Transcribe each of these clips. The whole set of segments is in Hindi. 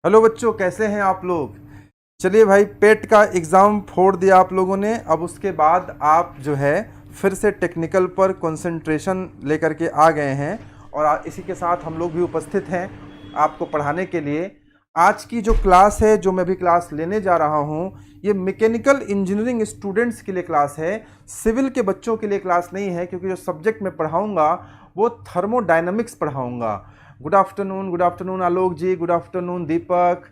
हेलो बच्चों, कैसे हैं आप लोग। चलिए भाई, पेट का एग्ज़ाम फोड़ दिया आप लोगों ने। अब उसके बाद आप जो है फिर से टेक्निकल पर कंसंट्रेशन लेकर के आ गए हैं और इसी के साथ हम लोग भी उपस्थित हैं आपको पढ़ाने के लिए। आज की जो क्लास है, जो मैं भी क्लास लेने जा रहा हूं, ये मैकेनिकल इंजीनियरिंग स्टूडेंट्स के लिए क्लास है, सिविल के बच्चों के लिए क्लास नहीं है, क्योंकि जो सब्जेक्ट मैं पढ़ाऊंगा वो थर्मोडायनामिक्स पढ़ाऊंगा। गुड आफ्टरनून आलोक जी, गुड आफ्टरनून दीपक।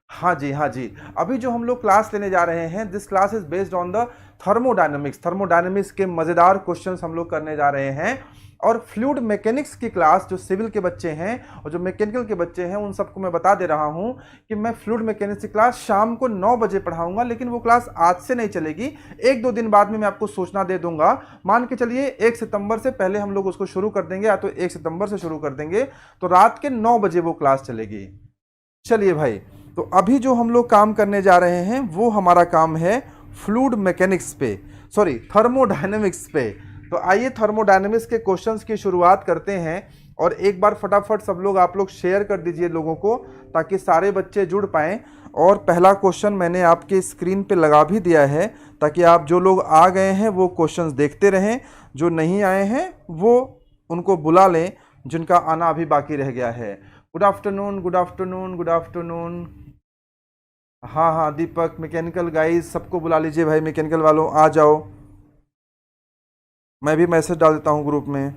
हाँ जी, हाँ जी। अभी जो हम लोग क्लास लेने जा रहे हैं, this class is based on the thermodynamics के मजेदार क्वेश्चंस हम लोग करने जा रहे हैं। और फ्लूइड मैकेनिक्स की क्लास जो सिविल के बच्चे हैं और जो मैकेनिकल के बच्चे हैं, उन सबको मैं बता दे रहा हूं कि मैं फ्लूइड मैकेनिक्स की क्लास शाम को 9 बजे पढ़ाऊंगा, लेकिन वो क्लास आज से नहीं चलेगी, 1-2 दिन बाद में मैं आपको सूचना दे दूंगा। मान के चलिए 1 सितंबर से पहले हम लोग उसको शुरू कर देंगे, या तो 1 सितंबर से शुरू कर देंगे, तो रात के 9 बजे वो क्लास चलेगी। चलिए भाई, तो अभी जो हम लोग काम करने जा रहे हैं वो हमारा काम है फ्लूइड मैकेनिक्स पे, सॉरी थर्मोडायनेमिक्स पे। तो आइए थर्मोडायनेमिक्स के क्वेश्चंस की शुरुआत करते हैं। और एक बार फटाफट सब लोग आप लोग शेयर कर दीजिए लोगों को, ताकि सारे बच्चे जुड़ पाएं। और पहला क्वेश्चन मैंने आपके स्क्रीन पे लगा भी दिया है, ताकि आप जो लोग आ गए हैं वो क्वेश्चंस देखते रहें, जो नहीं आए हैं वो उनको बुला लें, जिनका आना अभी बाकी रह गया है। Good afternoon, good afternoon, good afternoon. हाँ हाँ दीपक, मैकेनिकल गाइस सबको बुला लीजिए भाई, मैकेनिकल वालों आ जाओ। मैं भी मैसेज डाल देता हूँ ग्रुप में।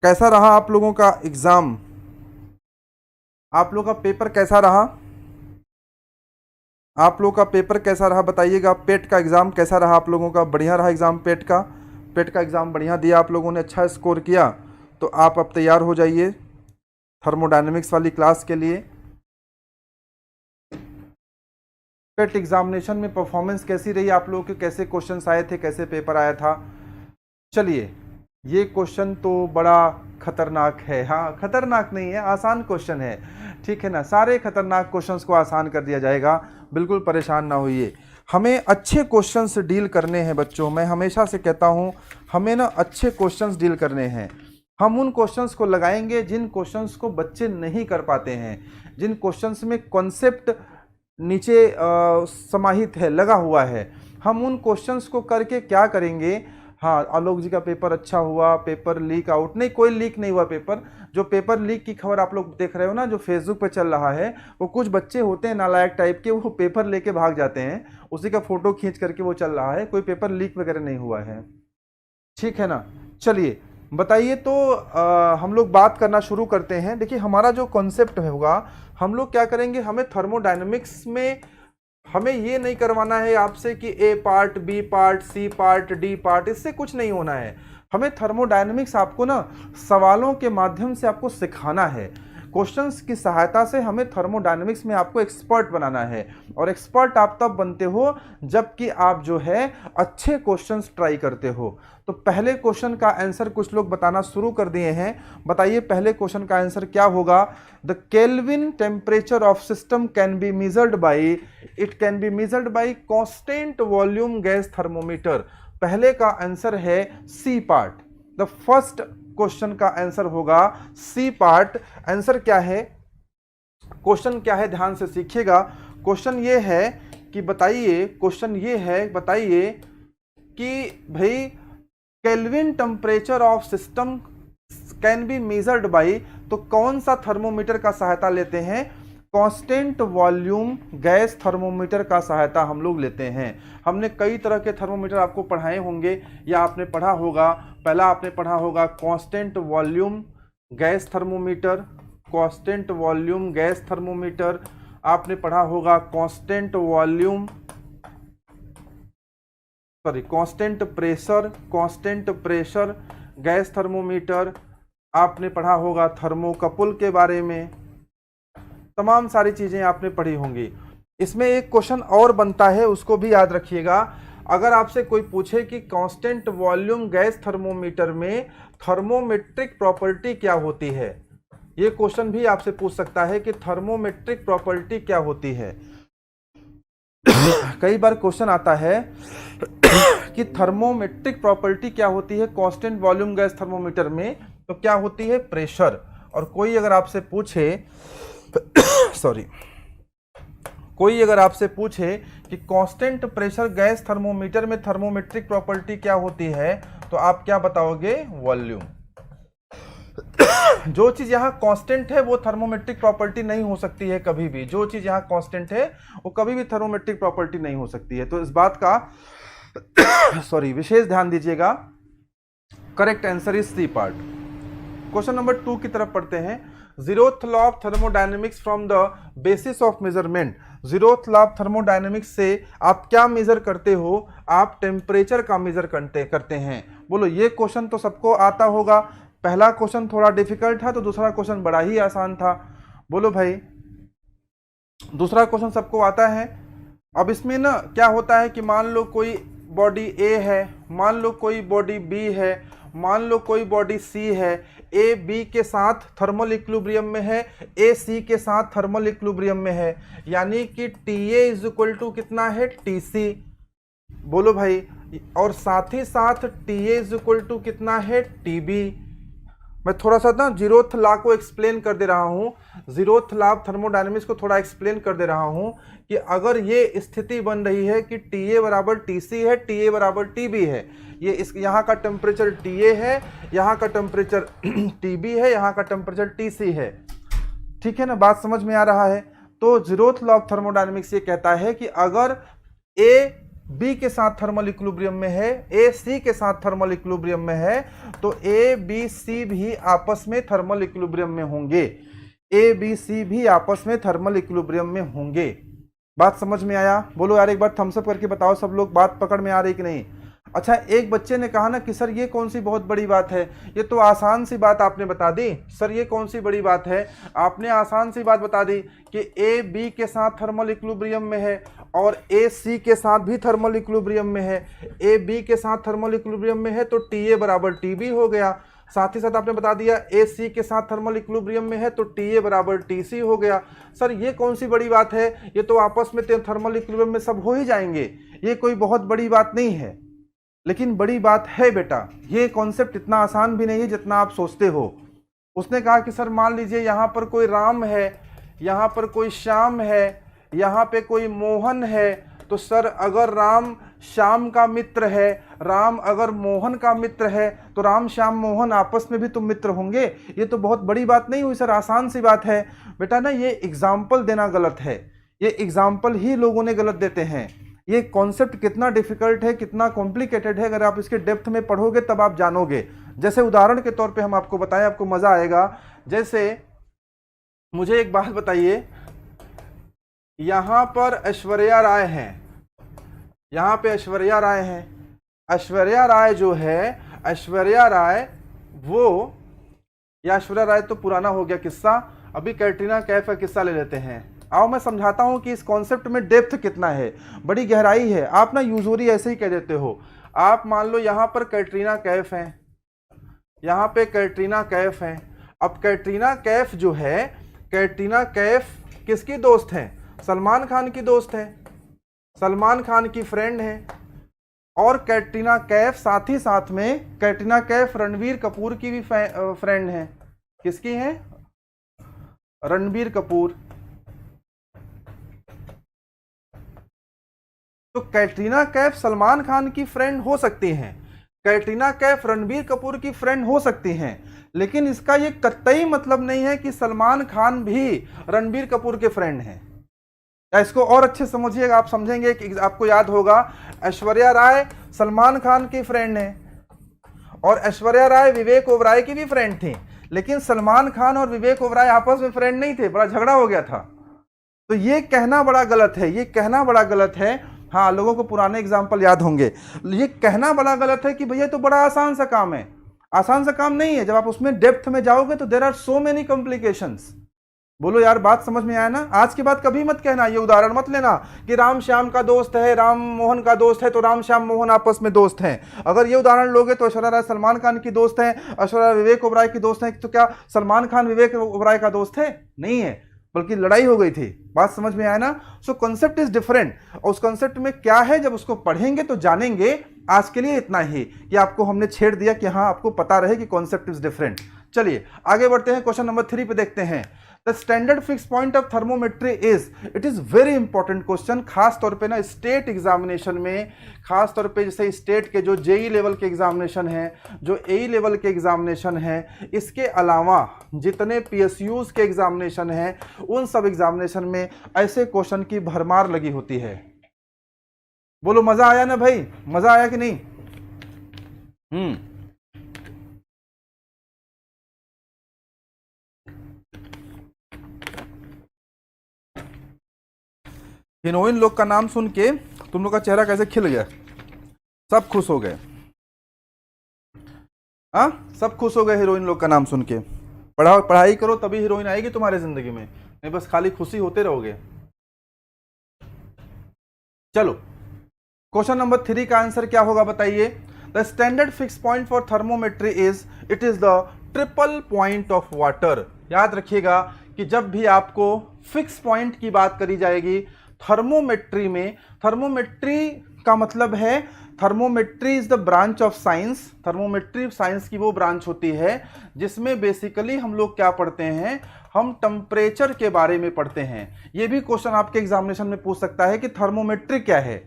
कैसा रहा आप लोगों का एग्ज़ाम? आप लोगों का पेपर कैसा रहा? आप लोगों का पेपर कैसा रहा बताइएगा। पेट का एग्ज़ाम कैसा रहा आप लोगों का? बढ़िया रहा एग्ज़ाम पेट का? पेट का एग्ज़ाम बढ़िया दिया आप लोगों ने, अच्छा स्कोर किया, तो आप अब तैयार हो जाइए थर्मोडायनेमिक्स वाली क्लास के लिए। पेट एग्जामिनेशन में परफॉर्मेंस कैसी रही आप लोगों के? कैसे क्वेश्चंस आए थे, कैसे पेपर आया था? चलिए, ये क्वेश्चन तो बड़ा खतरनाक है। हाँ, खतरनाक नहीं है, आसान क्वेश्चन है, ठीक है ना। सारे खतरनाक क्वेश्चंस को आसान कर दिया जाएगा, बिल्कुल परेशान ना होइए। हमें अच्छे क्वेश्चंस डील करने हैं बच्चों। मैं हमेशा से कहता हूँ, हमें ना अच्छे क्वेश्चंस डील करने हैं। हम उन क्वेश्चंस को लगाएंगे जिन क्वेश्चंस को बच्चे नहीं कर पाते हैं, जिन क्वेश्चंस में कॉन्सेप्ट नीचे समाहित है, लगा हुआ है। हम उन क्वेश्चंस को करके क्या करेंगे? हाँ, आलोक जी का पेपर अच्छा हुआ, पेपर लीक आउट नहीं, कोई लीक नहीं हुआ पेपर। जो पेपर लीक की खबर आप लोग देख रहे हो ना, जो फेसबुक पे चल रहा है, वो कुछ बच्चे होते हैं नालायक टाइप के, वो पेपर लेके भाग जाते हैं, उसी का फोटो खींच करके वो चल रहा है। कोई पेपर लीक वगैरह नहीं हुआ है, ठीक है ना। चलिए बताइए, तो हम लोग बात करना शुरू करते हैं। देखिए, हमारा जो कॉन्सेप्ट होगा, हम लोग क्या करेंगे, हमें थर्मोडायनेमिक्स में हमें ये नहीं करवाना है आपसे कि A part, B part, C part, D part, इससे कुछ नहीं होना है। हमें थर्मोडायनेमिक्स आपको ना सवालों के माध्यम से आपको सिखाना है। क्वेश्चंस की सहायता से हमें थर्मोडायनेमिक्स में आपको एक्सपर्ट बनाना है। और एक्सपर्ट आप तब बनते हो जबकि आप जो है अच्छे क्वेश्चंस ट्राई करते हो। तो पहले क्वेश्चन का आंसर कुछ लोग बताना शुरू कर दिए हैं। बताइए पहले क्वेश्चन का आंसर क्या होगा? The Kelvin temperature of system can be measured by, it can be measured by constant volume gas thermometer. पहले का आंसर है C part. The first question का आंसर होगा सी पार्ट। आंसर क्या है, क्वेश्चन क्या है, ध्यान से सीखिएगा। क्वेश्चन ये है कि बताइए, क्वेश्चन ये है बताइए कि भाई kelvin temperature of system can be measured by, तो कौन सा थर्मोमीटर का सहायता लेते हैं? कांस्टेंट वॉल्यूम गैस थर्मोमीटर का सहायता हम लोग लेते हैं। हमने कई तरह के थर्मोमीटर आपको पढ़ाए होंगे या आपने पढ़ा होगा। पहला आपने पढ़ा होगा constant volume gas thermometer, constant volume gas thermometer. आपने पढ़ा होगा constant volume, sorry constant pressure gas thermometer. आपने पढ़ा होगा थर्मोकपल के बारे में। तमाम सारी चीजें आपने पढ़ी होंगी। इसमें एक क्वेश्चन और बनता है, उसको भी याद रखिएगा। अगर आपसे कोई पूछे कि कांस्टेंट वॉल्यूम गैस थर्मोमीटर में थर्मोमेट्रिक प्रॉपर्टी क्या होती है, ये क्वेश्चन भी आपसे पूछ सकता है कि थर्मोमेट्रिक प्रॉपर्टी क्या होती है। कई बार क्वेश्चन आता है कि थर्मोमेट्रिक प्रॉपर्टी क्या होती है कांस्टेंट वॉल्यूम गैस थर्मोमीटर में, तो क्या होती है प्रेशर। और कोई अगर आपसे पूछे कोई अगर आपसे पूछे कि कांस्टेंट प्रेशर गैस थर्मोमीटर में थर्मोमेट्रिक प्रॉपर्टी क्या होती है, तो आप क्या बताओगे, वॉल्यूम। जो चीज यहां कांस्टेंट है वो थर्मोमेट्रिक प्रॉपर्टी नहीं हो सकती है कभी भी। जो चीज यहां कांस्टेंट है वो कभी भी थर्मोमेट्रिक प्रॉपर्टी नहीं हो सकती है। तो इस बात का विशेष ध्यान दीजिएगा। Correct answer is C part. Question number 2 की तरफ पढ़ते हैं। Zeroth law of thermodynamics from the basis of measurement. Zeroth law of thermodynamics से आप क्या मेजर करते हो, आप टेम्परेचर का मेजर करते हैं। बोलो ये क्वेश्चन तो सबको आता होगा। पहला क्वेश्चन थोड़ा डिफिकल्ट था तो दूसरा क्वेश्चन बड़ा ही आसान था। बोलो भाई, दूसरा क्वेश्चन सबको आता है। अब इसमें ना क्या होता है कि मान लो कोई बॉडी ए है, मान लो कोई बॉडी बी है, मान लो कोई बॉडी सी है। ए बी के साथ थर्मल इक्विलिब्रियम में है, ए सी के साथ थर्मल इक्विलिब्रियम में है, यानी कि T A is equal to कितना है, टी सी। बोलो भाई, और साथ ही साथ T A is equal to कितना है, टी बी। मैं थोड़ा सा ना जीरोथ लॉ को एक्सप्लेन कर दे रहा हूं। जीरोथ लॉ ऑफ थर्मोडायनेमिक्स को थोड़ा एक्सप्लेन कर दे रहा हूं कि अगर ये स्थिति बन रही है कि टी ए बराबर टी सी है, टी ए बराबर टी बी है, ये इस यहाँ का टेम्परेचर टी ए है, यहाँ का टेम्परेचर टी बी है, यहाँ का टेम्परेचर टी सी है। ठीक है ना, बात समझ में आ रहा है। तो जीरोथ लॉ ऑफ थर्मोडायनेमिक्स ये कहता है कि अगर ए बी के साथ थर्मल इक्विलिब्रियम में है, ए सी के साथ थर्मल इक्विलिब्रियम में है, तो ए बी सी भी आपस में थर्मल इक्विलिब्रियम में होंगे। ए बी सी भी आपस में थर्मल इक्विलिब्रियम में होंगे। बात समझ में आया? बोलो यार एक बार थम्स अप करके बताओ सब लोग, बात पकड़ में आ रही कि नहीं। अच्छा, एक बच्चे ने कहा ना कि सर ये कौन सी बहुत बड़ी बात है, ये तो आसान सी बात आपने बता दी। सर ये कौन सी बड़ी बात है, आपने आसान सी बात बता दी कि ए बी के साथ थर्मल इक्विलिब्रियम में है और ए सी के साथ भी थर्मल इक्विलिब्रियम में है। ए बी के साथ थर्मल इक्विलिब्रियम में है तो टी ए बराबर टी बी हो गया। साथ ही साथ आपने बता दिया ए सी के साथ थर्मल इक्विलिब्रियम में है तो टी ए बराबर टी सी हो गया। सर ये कौन सी बड़ी बात है, ये तो आपस में थर्मल इक्विलिब्रियम में सब हो ही जाएंगे, ये कोई बहुत बड़ी बात नहीं है। लेकिन बड़ी बात है बेटा, ये कॉन्सेप्ट इतना आसान भी नहीं है जितना आप सोचते हो। उसने कहा कि सर मान लीजिए यहाँ पर कोई राम है, यहाँ पर कोई श्याम है, यहाँ पे कोई मोहन है, तो सर अगर राम श्याम का मित्र है, राम अगर मोहन का मित्र है, तो राम श्याम मोहन आपस में भी तो मित्र होंगे। ये तो बहुत बड़ी बात नहीं हुई सर, आसान सी बात है। बेटा ना ये एग्जाम्पल देना गलत है, ये एग्जाम्पल ही लोगों ने गलत देते हैं। ये कॉन्सेप्ट कितना डिफिकल्ट है, कितना कॉम्प्लिकेटेड है, अगर आप इसके डेप्थ में पढ़ोगे तब आप जानोगे। जैसे उदाहरण के तौर पे हम आपको बताएं, आपको मजा आएगा। जैसे मुझे एक बात बताइए, यहां पर ऐश्वर्या राय हैं, यहां पे ऐश्वर्या राय हैं। ऐश्वर्या राय जो है, ऐश्वर्या राय वो, या ऐश्वर्या राय तो पुराना हो गया किस्सा, अभी कैटरीना कैफ का किस्सा ले लेते हैं। आओ मैं समझाता हूं कि इस कॉन्सेप्ट में डेप्थ कितना है, बड़ी गहराई है। आप ना यूजुअली ऐसे ही कह देते हो। आप मान लो यहां पर कैटरीना कैफ हैं, यहां पे कैटरीना कैफ हैं। अब कैटरीना कैफ जो है, कैटरीना कैफ किसकी दोस्त है, सलमान खान की दोस्त है, सलमान खान की फ्रेंड है। और कैटरीना कैफ साथ ही साथ में कैटरीना कैफ रणबीर कपूर की भी फ्रेंड है। किसकी है, रणबीर कपूर। तो कैटरीना कैफ सलमान खान की फ्रेंड हो सकती हैं, कैटरीना कैफ रणबीर कपूर की फ्रेंड हो सकती हैं, लेकिन इसका ये कतई मतलब नहीं है कि सलमान खान भी रणबीर कपूर के फ्रेंड हैं। इसको और अच्छे समझिएगा, आप समझेंगे कि आपको याद होगा ऐश्वर्या राय सलमान खान की फ्रेंड है और ऐश्वर्या राय विवेक ओबराय की भी फ्रेंड थी, लेकिन सलमान खान और विवेक ओबराय आपस में फ्रेंड नहीं थे, बड़ा झगड़ा हो गया था। तो ये कहना बड़ा गलत है, ये कहना बड़ा गलत है। हाँ, लोगों को पुराने एग्जाम्पल याद होंगे। ये कहना बड़ा गलत है कि भैया तो बड़ा आसान सा काम है। आसान सा काम नहीं है, जब आप उसमें डेप्थ में जाओगे तो there are so many complications. बोलो यार बात समझ में आया ना। आज के बाद कभी मत कहना, ये उदाहरण मत लेना कि राम श्याम का दोस्त है, राम मोहन का दोस्त है, तो राम श्याम मोहन आपस में दोस्त हैं। अगर ये उदाहरण लोगे तो ऐश्वर्या राय सलमान खान की दोस्त है, ऐश्वर्या विवेक ओबराय की दोस्त है, तो क्या सलमान खान विवेक ओबराय का दोस्त है? नहीं है, बल्कि लड़ाई हो गई थी। बात समझ में आया ना। सो कॉन्सेप्ट इज डिफरेंट, और उस कॉन्सेप्ट में क्या है जब उसको पढ़ेंगे तो जानेंगे आज के लिए इतना ही कि आपको हमने छेड़ दिया कि हाँ आपको पता रहे कि कॉन्सेप्ट इज डिफरेंट। चलिए आगे बढ़ते हैं, क्वेश्चन नंबर 3 पे देखते हैं। The standard fix point of thermometry is, it is very important question, खास तौर पे ना स्टेट एग्जामिनेशन में, खास तौर पे जैसे स्टेट के जो जेई लेवल के एग्जामिनेशन है, जो एई लेवल के एग्जामिनेशन है, इसके अलावा जितने पीएसयूज के एग्जामिनेशन हैं, उन सब एग्जामिनेशन में ऐसे क्वेश्चन की भरमार लगी होती है। बोलो मजा आया ना भाई, मजा आया कि नहीं? हीरोइन लोग का नाम सुन के तुम लोग का चेहरा कैसे खिल गया, सब खुश हो गए। हाँ सब खुश हो गए हीरोइन लोग का नाम सुन के। पढ़ाई करो तभी हीरोइन आएगी तुम्हारे जिंदगी में, नहीं बस खाली खुशी होते रहोगे। चलो क्वेश्चन नंबर 3 का आंसर क्या होगा बताइए। The standard fix point for thermometry is, it is the triple point of water. याद रखिएगा कि जब भी आपको फिक्स पॉइंट की बात करी जाएगी थर्मोमेट्री में, थर्मोमेट्री का मतलब है, thermometry is the branch of science, thermometry science की वो ब्रांच होती है जिसमें बेसिकली हम लोग क्या पढ़ते हैं, हम टेम्परेचर के बारे में पढ़ते हैं। ये भी क्वेश्चन आपके एग्जामिनेशन में पूछ सकता है कि थर्मोमेट्री क्या है,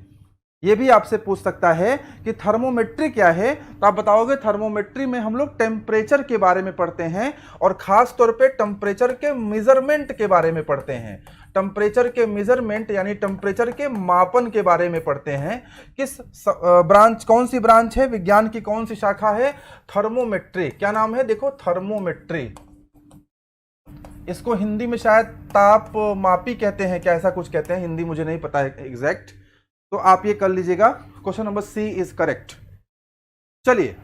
ये भी आपसे पूछ सकता है कि थर्मोमेट्री क्या है, तो आप बताओगे थर्मोमेट्री में हम लोग टेम्परेचर के बारे में पढ़ते हैं और खास तौर पे टेम्परेचर के मेजरमेंट के बारे में पढ़ते हैं। टेम्परेचर के मेजरमेंट यानी टेम्परेचर के मापन के बारे में पढ़ते हैं। किस ब्रांच, कौन सी ब्रांच है, विज्ञान की कौन सी शाखा है? थर्मोमेट्री। क्या नाम है? देखो थर्मोमेट्री। इसको हिंदी में शायद ताप मापी कहते हैं, क्या ऐसा कुछ कहते हैं, हिंदी मुझे नहीं पता है एग्जैक्ट, तो आप ये कर लीजिएगा। Question number C is correct. चलिए,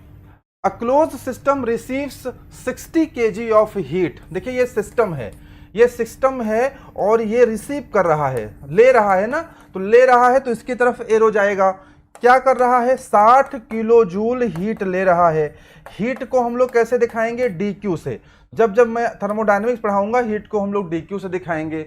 a close system receives 60 kg of heat. देखिए ये सिस्टम है, ये सिस्टम है और ये रिसीव कर रहा है, ले रहा है ना, तो ले रहा है तो इसकी तरफ एरो जाएगा। क्या कर रहा है? 60 किलो जूल हीट ले रहा है। हीट को हम लोग कैसे दिखाएंगे? DQ से। जब जब मैं थर्मोडायनेमिक्स पढ़ाऊंगा हीट को हम लोग DQ से दिखाएंगे।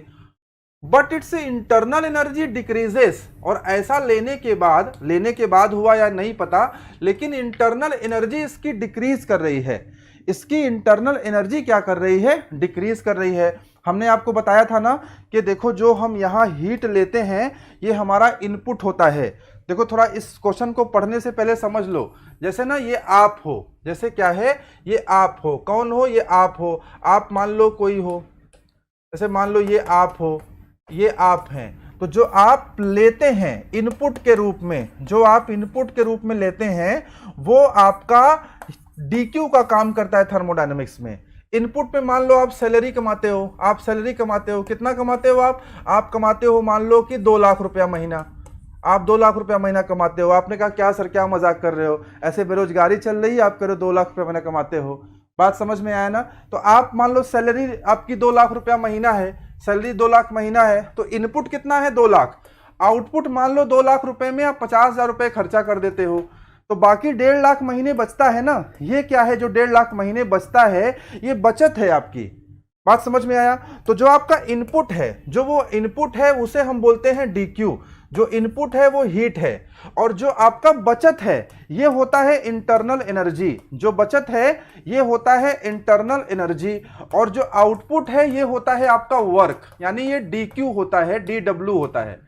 But it's internal energy decreases, और ऐसा लेने के बाद हुआ या नहीं पता, लेकिन इंटरनल एनर्जी इसकी डिक्रीज कर रही है। इसकी इंटरनल एनर्जी क्या कर रही है? डिक्रीज कर रही है। हमने आपको बताया था ना कि देखो जो हम यहाँ हीट लेते हैं ये हमारा इनपुट होता है। देखो थोड़ा इस क्वेश्चन को पढ़ने से पहले समझ लो, जैसे ना ये आप हो, जैसे क्या है, ये आप हो। कौन हो? ये आप हो। आप मान लो कोई हो, जैसे मान लो ये आप हो, ये आप हैं। तो जो आप लेते हैं इनपुट के रूप में, जो आप इनपुट के रूप में लेते हैं वो आपका DQ का काम करता है थर्मोडायनेमिक्स में। इनपुट पे मान लो आप सैलरी कमाते हो, आप सैलरी कमाते हो, कितना कमाते हो आप कमाते हो मान लो कि 2 लाख रुपया महीना, आप 2 लाख रुपया महीना कमाते हो। आपने कहा क्या सर क्या मजाक कर रहे हो, ऐसे बेरोजगारी चल रही है, आप कह रहे हो 2 लाख रुपया महीना कमाते हो। बात समझ में आया ना? तो आप मान लो सैलरी आपकी 2 लाख रुपया महीना है, सैलरी 2 लाख महीना है, तो इनपुट कितना है? 2 लाख। आउटपुट मान लो 2 लाख रुपए में आप 50,000 रुपए खर्चा कर देते हो, तो बाकी 1.5 लाख महीने बचता है ना। ये क्या है? जो 1.5 लाख महीने बचता है ये बचत है आपकी। बात समझ में आया? तो जो आपका इनपुट है, जो वो इनपुट है उसे हम बोलते हैं DQ। जो इनपुट है वो हीट है, और जो आपका बचत है ये होता है इंटरनल एनर्जी। जो बचत है ये होता है इंटरनल एनर्जी, और जो आउटपुट है ये होता है आपका वर्क, यानी ये DQ होता है, DW होता है।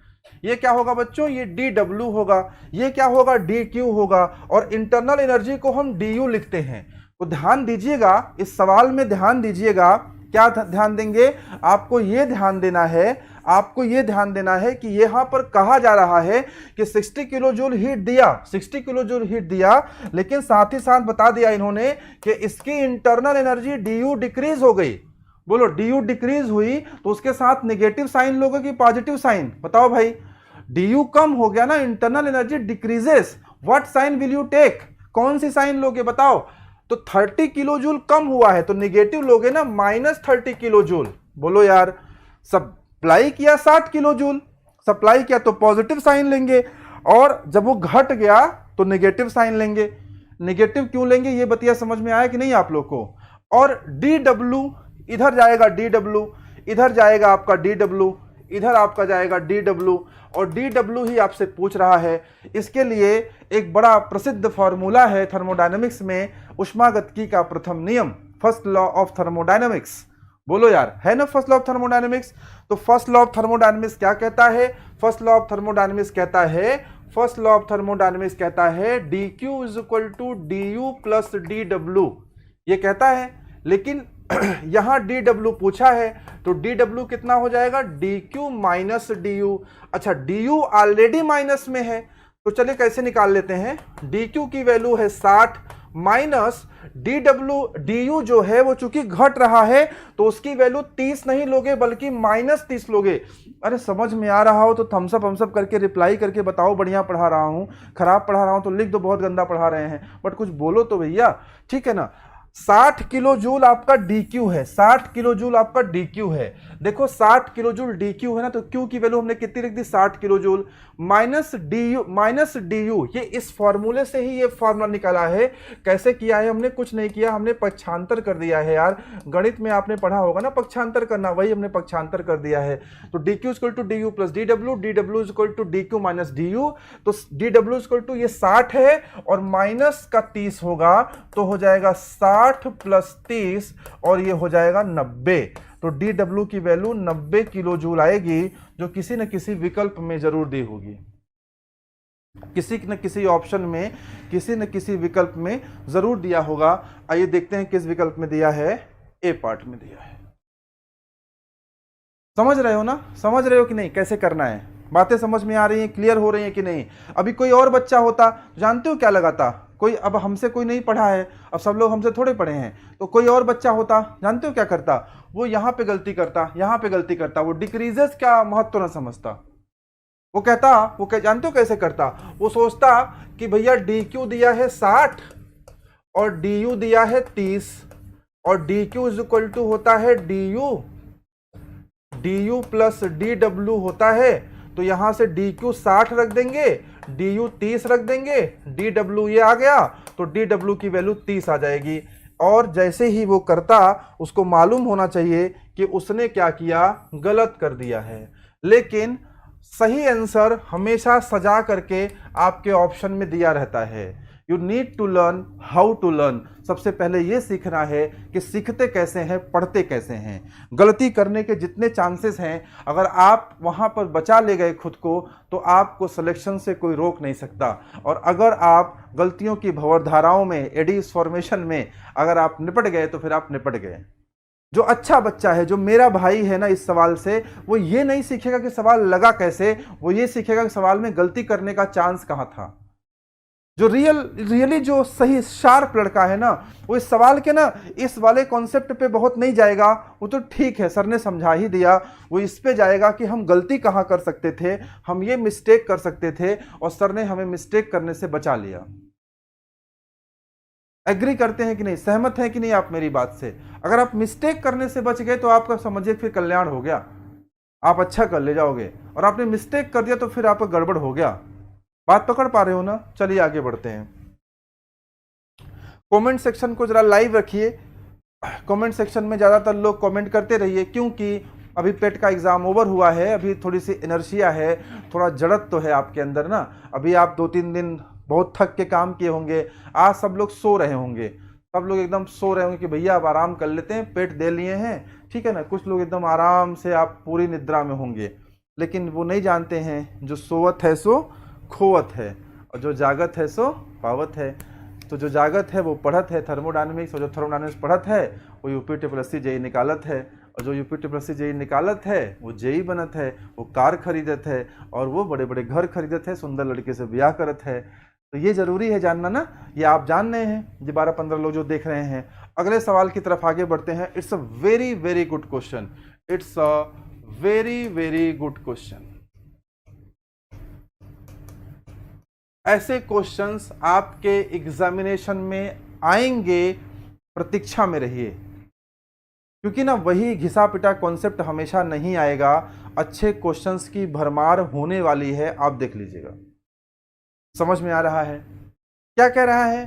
ये क्या होगा बच्चों? ये DW होगा। ये क्या होगा? DQ होगा। और इंटरनल एनर्जी को हम DU लिखते हैं। तो ध्यान दीजिएगा, इस सवाल में ध्यान दीजिएगा। क्या ध्यान देंगे? आपको ये ध्यान देना है, आपको ये ध्यान देना है कि यहां पर कहा जा रहा है कि 60 किलो जूल हीट दिया, 60 किलो जूल हीट दिया, लेकिन साथ ही साथ बता दिया इन्होंने कि इसकी इंटरनल एनर्जी DU डिक्रीज हो गई। बोलो DU डिक्रीज हुई तो उसके साथ नेगेटिव साइन लोगे कि पॉजिटिव साइन? बताओ भाई। DU कम हो गया ना, internal energy decreases, what sign will you take? कौन सी साइन लोगे बताओ? तो 30 किलो जूल कम हुआ है तो निगेटिव लोगे ना, -30 किलो जूल। बोलो यार, सप्लाई किया 60 किलो जूल, सप्लाई किया तो पॉजिटिव साइन लेंगे, और जब वो घट गया तो नेगेटिव साइन लेंगे। नेगेटिव क्यों लेंगे ये बतिया समझ में आया कि नहीं आप लोग को? और DW इधर जाएगा, DW इधर जाएगा आपका DW, इधर आपका जाएगा dw, और dw ही आपसे पूछ रहा है। इसके लिए एक बड़ा प्रसिद्ध फॉर्मूला है थर्मोडायनेमिक्स में, ऊष्मागतिकी का प्रथम नियम, फर्स्ट लॉ ऑफ थर्मोडायनेमिक्स। बोलो यार, है ना फर्स्ट लॉ ऑफ थर्मोडायनेमिक्स? तो फर्स्ट लॉ ऑफ थर्मोडायनेमिक्स क्या कहता है? फर्स्ट लॉ ऑफ थर्मोडायनेमिक्स कहता है, फर्स्ट लॉ ऑफ थर्मोडायनेमिक्स कहता है dq is equal to du plus dw, ये कहता है। लेकिन यहां dw पूछा है, तो dw कितना हो जाएगा? dq minus du। अच्छा, du ऑलरेडी माइनस में है, तो चलिए कैसे निकाल लेते हैं। dq की वैल्यू है 60 माइनस du जो है वो चूंकि घट रहा है तो उसकी वैल्यू 30 नहीं लोगे बल्कि माइनस 30 लोगे। अरे समझ में आ रहा हो तो थम्स अप करके रिप्लाई करके बताओ, बढ़िया पढ़ा रहा हूं, खराब पढ़ा रहा हूं तो लिख दो बहुत गंदा पढ़ा रहे हैं, बट कुछ बोलो तो भैया, ठीक है ना। 60 किलो जूल आपका dq है, 60 किलो जूल आपका dq है। देखो 60 किलो जूल dq है ना, तो q की वैल्यू हमने कितनी लिख दी? 60 किलो जूल माइनस du, ये इस फॉर्मूले से ही ये फॉर्मूला निकाला है। कैसे किया है? हमने कुछ नहीं किया, हमने पक्षांतर कर दिया है यार। गणित में आपने पढ़ा होगा ना पक्षांतर करना, वही हमने पक्षांतर कर दिया है। तो dq equal to du plus dw equal to dq minus du, तो dw इक्वल टू ये 60 है और माइनस का 30 होगा, तो हो जाएगा 60 प्लस 30 और ये हो जाएगा 90। तो dw की वैल्यू 90 किलो जूल आएगी, जो किसी न किसी विकल्प में जरूर दी होगी, किसी न किसी ऑप्शन में, किसी न किसी विकल्प में जरूर दिया होगा। आइए देखते हैं किस विकल्प में दिया है। ए पार्ट में दिया है। समझ रहे हो ना? समझ रहे हो कि नहीं कैसे करना है? बातें समझ में आ रही हैं, क्लियर हो रही हैं कि नहीं? अभी कोई और बच्चा होता, जानते हो क्या लगाता? कोई, अब हमसे कोई नहीं पढ़ा है, अब सब लोग हमसे थोड़े पढ़े हैं, तो कोई और बच्चा होता, जानते हो क्या करता? वो यहां पे गलती करता, यहां पे गलती करता, वो डिक्रीजेस का महत्व न समझता। वो कहता, जानते हो कैसे करता? वो सोचता कि भैया dq दिया है 60 और du दिया है 30 और dq इज इक्वल टू होता है du प्लस dw होता है, तो यहां से dq 60 रख देंगे, du 30 रख देंगे, dw ये आ गया, तो dw की वैल्यू 30 आ जाएगी। और जैसे ही वो करता, उसको मालूम होना चाहिए कि उसने क्या किया, गलत कर दिया है। लेकिन सही आंसर हमेशा सजा करके आपके ऑप्शन में दिया रहता है। You need to learn how to learn. सबसे पहले यह सीखना है कि सीखते कैसे हैं, पढ़ते कैसे हैं। गलती करने के जितने चांसेस हैं, अगर आप वहां पर बचा ले गए खुद को, तो आपको सिलेक्शन से कोई रोक नहीं सकता। और अगर आप गलतियों की भंवरधाराओं में, एडीज फॉर्मेशन में अगर आप निपट गए, तो फिर आप निपट गए। जो अच्छा बच्चा है, जो मेरा भाई है ना, इस सवाल से वो ये नहीं सीखेगा कि सवाल लगा कैसे, वो ये सीखेगा कि सवाल में गलती करने का चांस कहां था। जो रियली जो सही शार्प लड़का है ना, वो इस सवाल के ना, इस वाले कॉन्सेप्ट पे बहुत नहीं जाएगा। वो तो ठीक है, सर ने समझा ही दिया, वो इस पे जाएगा कि हम गलती कहां कर सकते थे, हम ये मिस्टेक कर सकते थे और सर ने हमें मिस्टेक करने से बचा लिया। एग्री करते हैं कि नहीं? सहमत हैं कि नहीं आप मेरी बात से? अगर आप मिस्टेक करने से बच गए तो आपका समझिए फिर कल्याण हो गया, आप अच्छा कर ले जाओगे। और आपने मिस्टेक कर दिया तो फिर आपका गड़बड़ हो गया। बात पकड़ पा रहे हो ना? चलिए आगे बढ़ते हैं। कमेंट सेक्शन को जरा लाइव रखिए। कमेंट सेक्शन में ज्यादातर लोग कमेंट करते रहिए, क्योंकि अभी पेट का एग्जाम ओवर हुआ है, अभी थोड़ी सी इनर्शिया है, थोड़ा जड़त तो है आपके अंदर ना। अभी आप 2-3 दिन बहुत थक के काम किए होंगे, आज सब लोग सो रहे होंगे, सब लोग एकदम सो रहे होंगे कि भैया अब आराम कर लेते हैं, पेट दे लिए हैं, ठीक है ना। कुछ लोग एकदम आराम से, आप पूरी निद्रा में होंगे, लेकिन वो नहीं जानते हैं जो सोवत है सो खोवत है, और जो जागत है सो पावत है। तो जो जागत है वो पढ़त है थर्मोडायनेमिक्स, और जो थर्मोडायनेमिक्स पढ़त है वो यूपी जेई निकालत है, और जो यूपी जेई निकालत है वो जेई बनत है, वो कार खरीदत है, और वो बड़े बड़े घर खरीदत है, सुंदर लड़के से ब्याह करत है। तो ये जरूरी है जानना ना, ये आप जान रहे हैं, ये 12-15 लोग जो देख रहे हैं। अगले सवाल की तरफ आगे बढ़ते हैं। It's a very very good question, it's a very very good question. ऐसे क्वेश्चंस आपके एग्जामिनेशन में आएंगे, प्रतीक्षा में रहिए, क्योंकि ना वही घिसा पिटा कॉन्सेप्ट हमेशा नहीं आएगा। अच्छे क्वेश्चंस की भरमार होने वाली है, आप देख लीजिएगा। समझ में आ रहा है? क्या कह रहा है?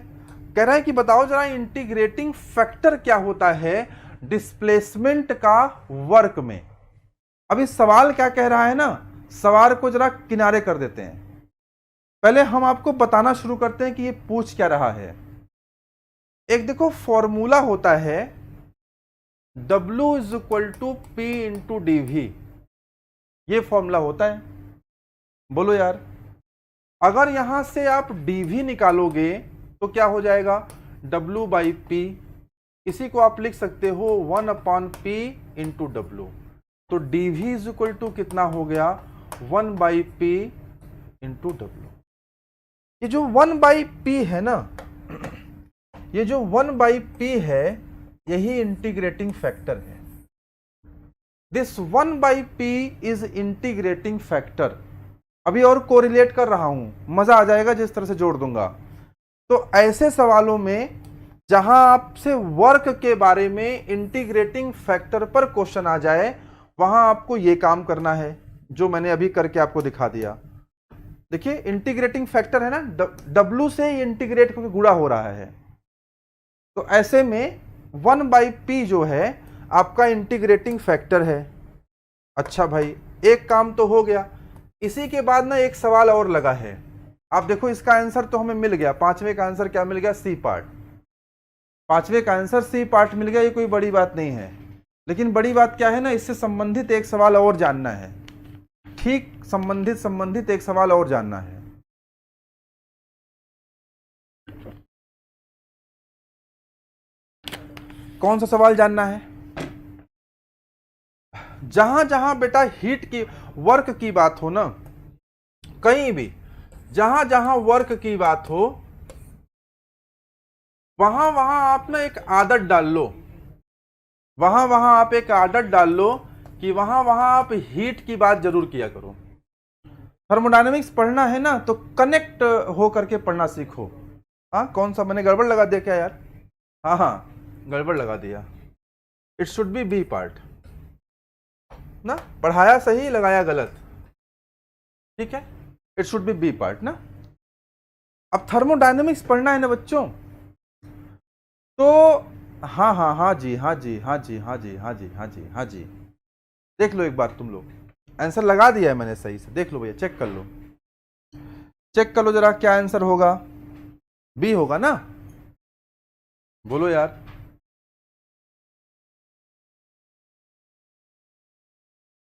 कह रहा है कि बताओ जरा इंटीग्रेटिंग फैक्टर क्या होता है डिस्प्लेसमेंट का वर्क में। अब इस सवाल क्या कह रहा है ना, सवाल को जरा किनारे कर देते हैं, पहले हम आपको बताना शुरू करते हैं कि ये पूछ क्या रहा है। एक देखो फॉर्मूला होता है W is equal to P into DV, ये फॉर्मूला होता है। बोलो यार, अगर यहां से आप DV निकालोगे तो क्या हो जाएगा, W बाई P, इसी को आप लिख सकते हो 1 अपॉन P इंटू डब्ल्यू। तो DV इज इक्वल टू कितना हो गया, 1 बाई P इंटू डब्ल्यू। ये जो 1 बाई P है ना, ये जो 1 बाई P है, यही इंटीग्रेटिंग फैक्टर है। This 1 by P is integrating factor. अभी और कोरिलेट कर रहा हूं, मजा आ जाएगा जिस तरह से जोड़ दूंगा। तो ऐसे सवालों में जहां आपसे वर्क के बारे में इंटीग्रेटिंग फैक्टर पर क्वेश्चन आ जाए, वहां आपको यह काम करना है जो मैंने अभी करके आपको दिखा दिया। देखिए इंटीग्रेटिंग फैक्टर है ना, W से इंटीग्रेट करके गुणा हो रहा है, तो ऐसे में 1 बाई P जो है आपका इंटीग्रेटिंग फैक्टर है। अच्छा भाई, एक काम तो हो गया। इसी के बाद ना एक सवाल और लगा है। आप देखो इसका आंसर तो हमें मिल गया, पांचवें का आंसर क्या मिल गया, सी पार्ट। पांचवें का आंसर सी पार्ट मिल गया, ये कोई बड़ी बात नहीं है। लेकिन बड़ी बात क्या है ना, इससे संबंधित एक सवाल और जानना है। ठीक संबंधित एक सवाल और जानना है। कौन सा सवाल जानना है? जहां जहां बेटा हीट की, वर्क की बात हो ना, कहीं भी जहां जहां वर्क की बात हो, वहां वहां आप ना एक आदत डाल लो, वहां वहां आप एक आदत डाल लो कि वहां वहां आप हीट की बात जरूर किया करो। थर्मोडायनेमिक्स पढ़ना है ना, तो कनेक्ट हो करके पढ़ना सीखो। हाँ, कौन सा मैंने गड़बड़ लगा दिया क्या यार? हाँ हाँ, गड़बड़ लगा दिया। It should be B part ना, पढ़ाया सही लगाया गलत, ठीक है। It should be B part ना। अब थर्मोडायनेमिक्स पढ़ना है ना बच्चों, तो हाँ हाँ हाँ जी हाँ जी हाँ जी हाँ जी हाँ जी हाँ जी हाँ जी, देख लो एक बार तुम लोग, आंसर लगा दिया है मैंने सही से, देख लो भैया, चेक कर लो, चेक कर लो जरा क्या आंसर होगा। बी होगा ना, बोलो यार।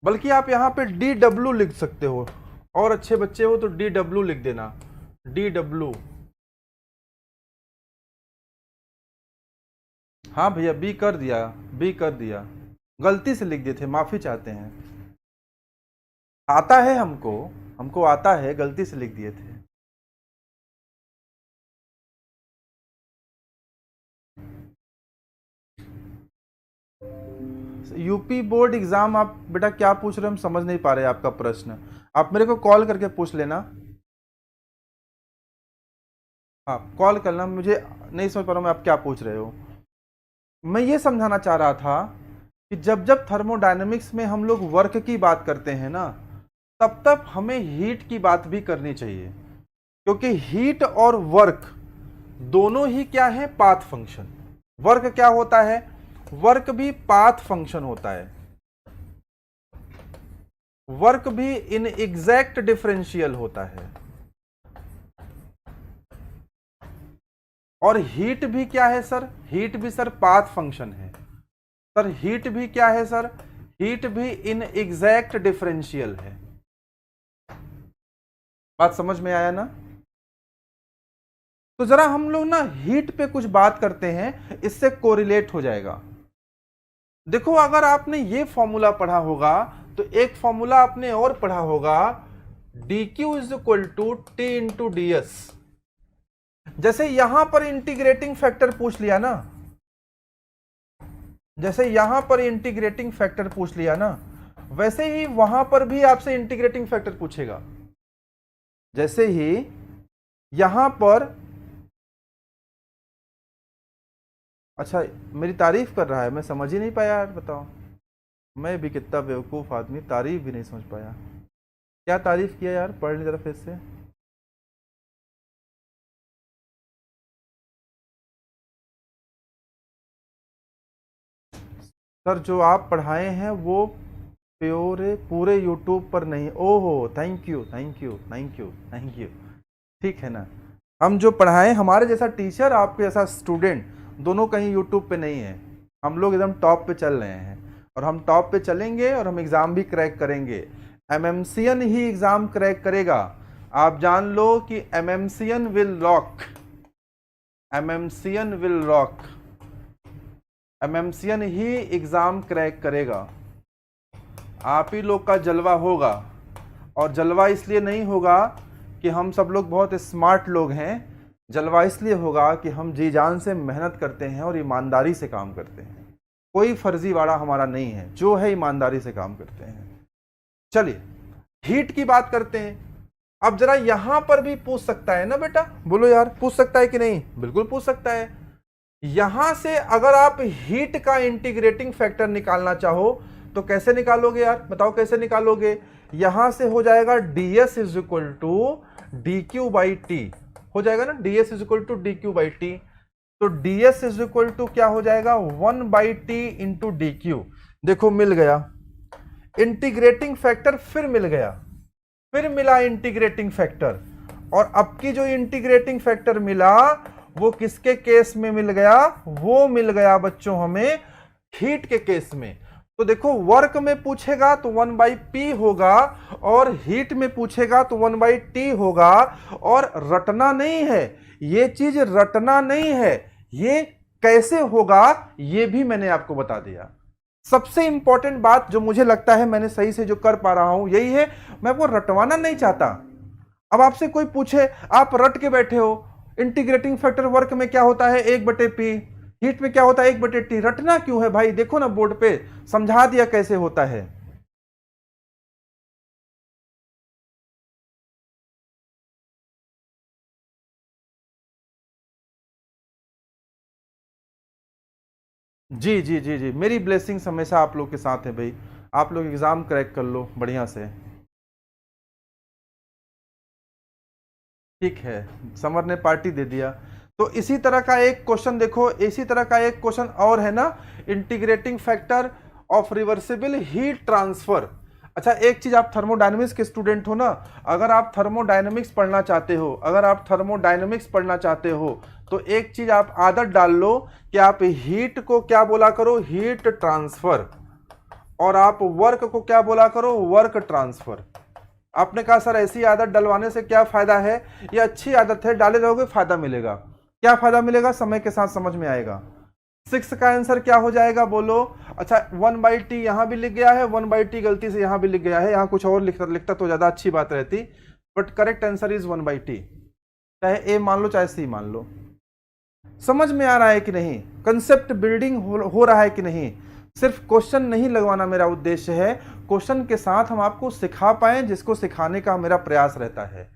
बल्कि आप यहां पे DW लिख सकते हो, और अच्छे बच्चे हो तो DW लिख देना, DW। हाँ भैया, बी कर दिया, बी कर दिया, गलती से लिख दिए थे, माफी चाहते हैं। आता है हमको, हमको आता है, गलती से लिख दिए थे। यूपी बोर्ड एग्जाम, आप बेटा क्या पूछ रहे हो, हम समझ नहीं पा रहे आपका प्रश्न, आप मेरे को कॉल करके पूछ लेना। हाँ, कॉल करना, मुझे नहीं समझ पा रहा हूँ मैं आप क्या पूछ रहे हो। मैं ये समझाना चाह रहा था कि जब जब थर्मोडायनेमिक्स में हम लोग वर्क की बात करते हैं ना, तब तब हमें हीट की बात भी करनी चाहिए, क्योंकि हीट और वर्क दोनों ही क्या है, पाथ फंक्शन। वर्क क्या होता है, वर्क भी पाथ फंक्शन होता है, वर्क भी इन एग्जैक्ट डिफरेंशियल होता है, और हीट भी क्या है सर, हीट भी सर पाथ फंक्शन है। सर हीट भी क्या है सर, हीट भी इन एग्जैक्ट डिफरेंशियल है। बात समझ में आया ना? तो जरा हम लोग ना हीट पे कुछ बात करते हैं, इससे कोरिलेट हो जाएगा। देखो अगर आपने ये फॉर्मूला पढ़ा होगा, तो एक फॉर्मूला आपने और पढ़ा होगा, dq is equal to T into D S. जैसे यहां पर इंटीग्रेटिंग फैक्टर पूछ लिया ना, जैसे यहां पर इंटीग्रेटिंग फैक्टर पूछ लिया ना, वैसे ही वहां पर भी आपसे इंटीग्रेटिंग फैक्टर पूछेगा। जैसे ही यहां पर, अच्छा मेरी तारीफ कर रहा है, मैं समझ ही नहीं पाया यार, बताओ मैं भी कितना बेवकूफ आदमी, तारीफ भी नहीं समझ पाया। क्या तारीफ किया यार, पढ़ ली जरा फिर से। सर जो आप पढ़ाए हैं वो प्योरे पूरे यूट्यूब पर नहीं। ओहो, thank you thank you thank you thank you. ठीक है ना, हम जो पढ़ाएं, हमारे जैसा टीचर आपके जैसा स्टूडेंट दोनों कहीं यूट्यूब पे नहीं है। हम लोग एकदम टॉप पे चल रहे हैं और हम टॉप पे चलेंगे और हम एग्ज़ाम भी क्रैक करेंगे। एमएमसीएन ही एग्ज़ाम क्रैक करेगा। आप जान लो कि MMCN will rock, MMCN will rock. MMCN ही एग्ज़ाम क्रैक करेगा। आप ही लोग का जलवा होगा, और जलवा इसलिए नहीं होगा कि हम सब लोग बहुत स्मार्ट लोग हैं। जलवा इसलिए होगा कि हम जी जान से मेहनत करते हैं और ईमानदारी से काम करते हैं। कोई फर्जीवाड़ा हमारा नहीं है, जो है ईमानदारी से काम करते हैं। चलिए हीट की बात करते हैं। अब जरा यहां पर भी पूछ सकता है ना बेटा, बोलो यार, पूछ सकता है कि नहीं? बिल्कुल पूछ सकता है। यहां से अगर आप हीट का इंटीग्रेटिंग फैक्टर निकालना चाहो तो कैसे निकालोगे यार, बताओ कैसे निकालोगे? यहां से हो जाएगा ds is equal to dq by T, हो जाएगा ना, ds is equal to dq by T. तो ds इज इक्वल टू क्या हो जाएगा, 1 बाई टी इंटू dq। देखो मिल गया इंटीग्रेटिंग फैक्टर, फिर मिल गया, फिर मिला इंटीग्रेटिंग फैक्टर। और अब की जो इंटीग्रेटिंग फैक्टर मिला वो किसके केस में मिल गया? वो मिल गया बच्चों हमें हीट के केस में। तो देखो वर्क में पूछेगा तो 1 बाई पी होगा, और हीट में पूछेगा तो 1 बाई टी होगा। और रटना नहीं है, ये चीज रटना नहीं है, ये कैसे होगा ये भी मैंने आपको बता दिया। सबसे इंपॉर्टेंट बात जो मुझे लगता है मैंने सही से जो कर पा रहा हूं यही है, मैं आपको रटवाना नहीं चाहता। अब आपसे कोई पूछे, आप रट के बैठे हो, इंटीग्रेटिंग फैक्टर वर्क में क्या होता है 1/p, हीट में क्या होता है 1/t। रटना क्यों है भाई? देखो ना बोर्ड पे समझा दिया कैसे होता है। जी जी जी जी, मेरी ब्लेसिंग्स हमेशा आप लोग के साथ है भाई। आप लोग एग्जाम क्रैक कर लो बढ़िया से। ठीक है, समर ने पार्टी दे दिया। तो इसी तरह का एक क्वेश्चन देखो, इसी तरह का एक क्वेश्चन और है ना, integrating factor of reversible heat transfer. अच्छा एक चीज, आप थर्मोडायनेमिक्स के स्टूडेंट हो ना, अगर आप थर्मोडायनेमिक्स पढ़ना चाहते हो, अगर आप थर्मोडायनेमिक्स पढ़ना चाहते हो तो एक चीज आप आदत डाल लो कि आप हीट को क्या बोला करो, हीट ट्रांसफर, और आप वर्क को क्या बोला करो, वर्क ट्रांसफर। आपने कहा सर ऐसी आदत डलवाने से क्या फायदा है? ये अच्छी आदत है, डाले रहोगे फायदा मिलेगा। क्या फायदा मिलेगा समझ के साथ समझ में आएगा। 6 का आंसर क्या हो जाएगा बोलो? अच्छा 1 बाई टी यहां भी लिख गया है, 1 बाई टी गलती से यहां भी लिख गया है, यहां कुछ और लिखता तो ज्यादा अच्छी बात रहती, but correct answer is 1 by T. चाहे ए मान लो चाहे सी मान लो। समझ में आ रहा है कि नहीं? कंसेप्ट बिल्डिंग हो रहा है कि नहीं? सिर्फ क्वेश्चन नहीं लगवाना मेरा उद्देश्य है, क्वेश्चन के साथ हम आपको सिखा पाए, जिसको सिखाने का मेरा प्रयास रहता है।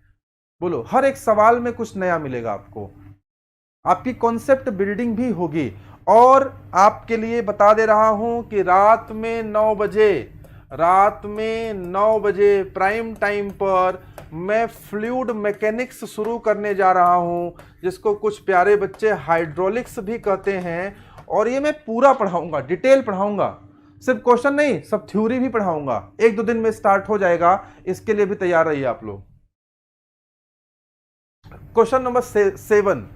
बोलो, हर एक सवाल में कुछ नया मिलेगा आपको, आपकी कॉन्सेप्ट बिल्डिंग भी होगी। और आपके लिए बता दे रहा हूं कि रात में 9 बजे, रात में 9 बजे प्राइम टाइम पर मैं फ्लूइड मैकेनिक्स शुरू करने जा रहा हूं, जिसको कुछ प्यारे बच्चे हाइड्रोलिक्स भी कहते हैं। और ये मैं पूरा पढ़ाऊंगा, डिटेल पढ़ाऊंगा, सिर्फ क्वेश्चन नहीं, सब थ्योरी भी पढ़ाऊंगा। 1-2 दिन में स्टार्ट हो जाएगा, इसके लिए भी तैयार रहिए आप लोग। Question number 7,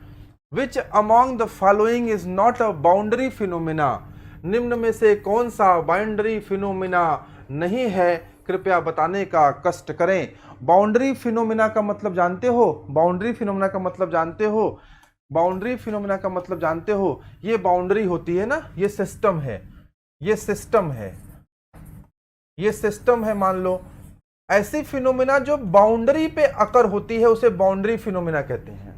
which among the following is not a boundary phenomena? निम्न में से कौन सा बाउंड्री फिनोमिना नहीं है, कृपया बताने का कष्ट करें। बाउंड्री फिनोमिना का मतलब जानते हो? बाउंड्री फिनोमिना का मतलब जानते हो? बाउंड्री फिनोमिना का मतलब जानते हो? ये बाउंड्री होती है ना, ये सिस्टम है, ये सिस्टम है, ये सिस्टम है। मान लो ऐसी फिनोमिना जो बाउंड्री पे अकर होती है उसे बाउंड्री फिनोमिना कहते हैं।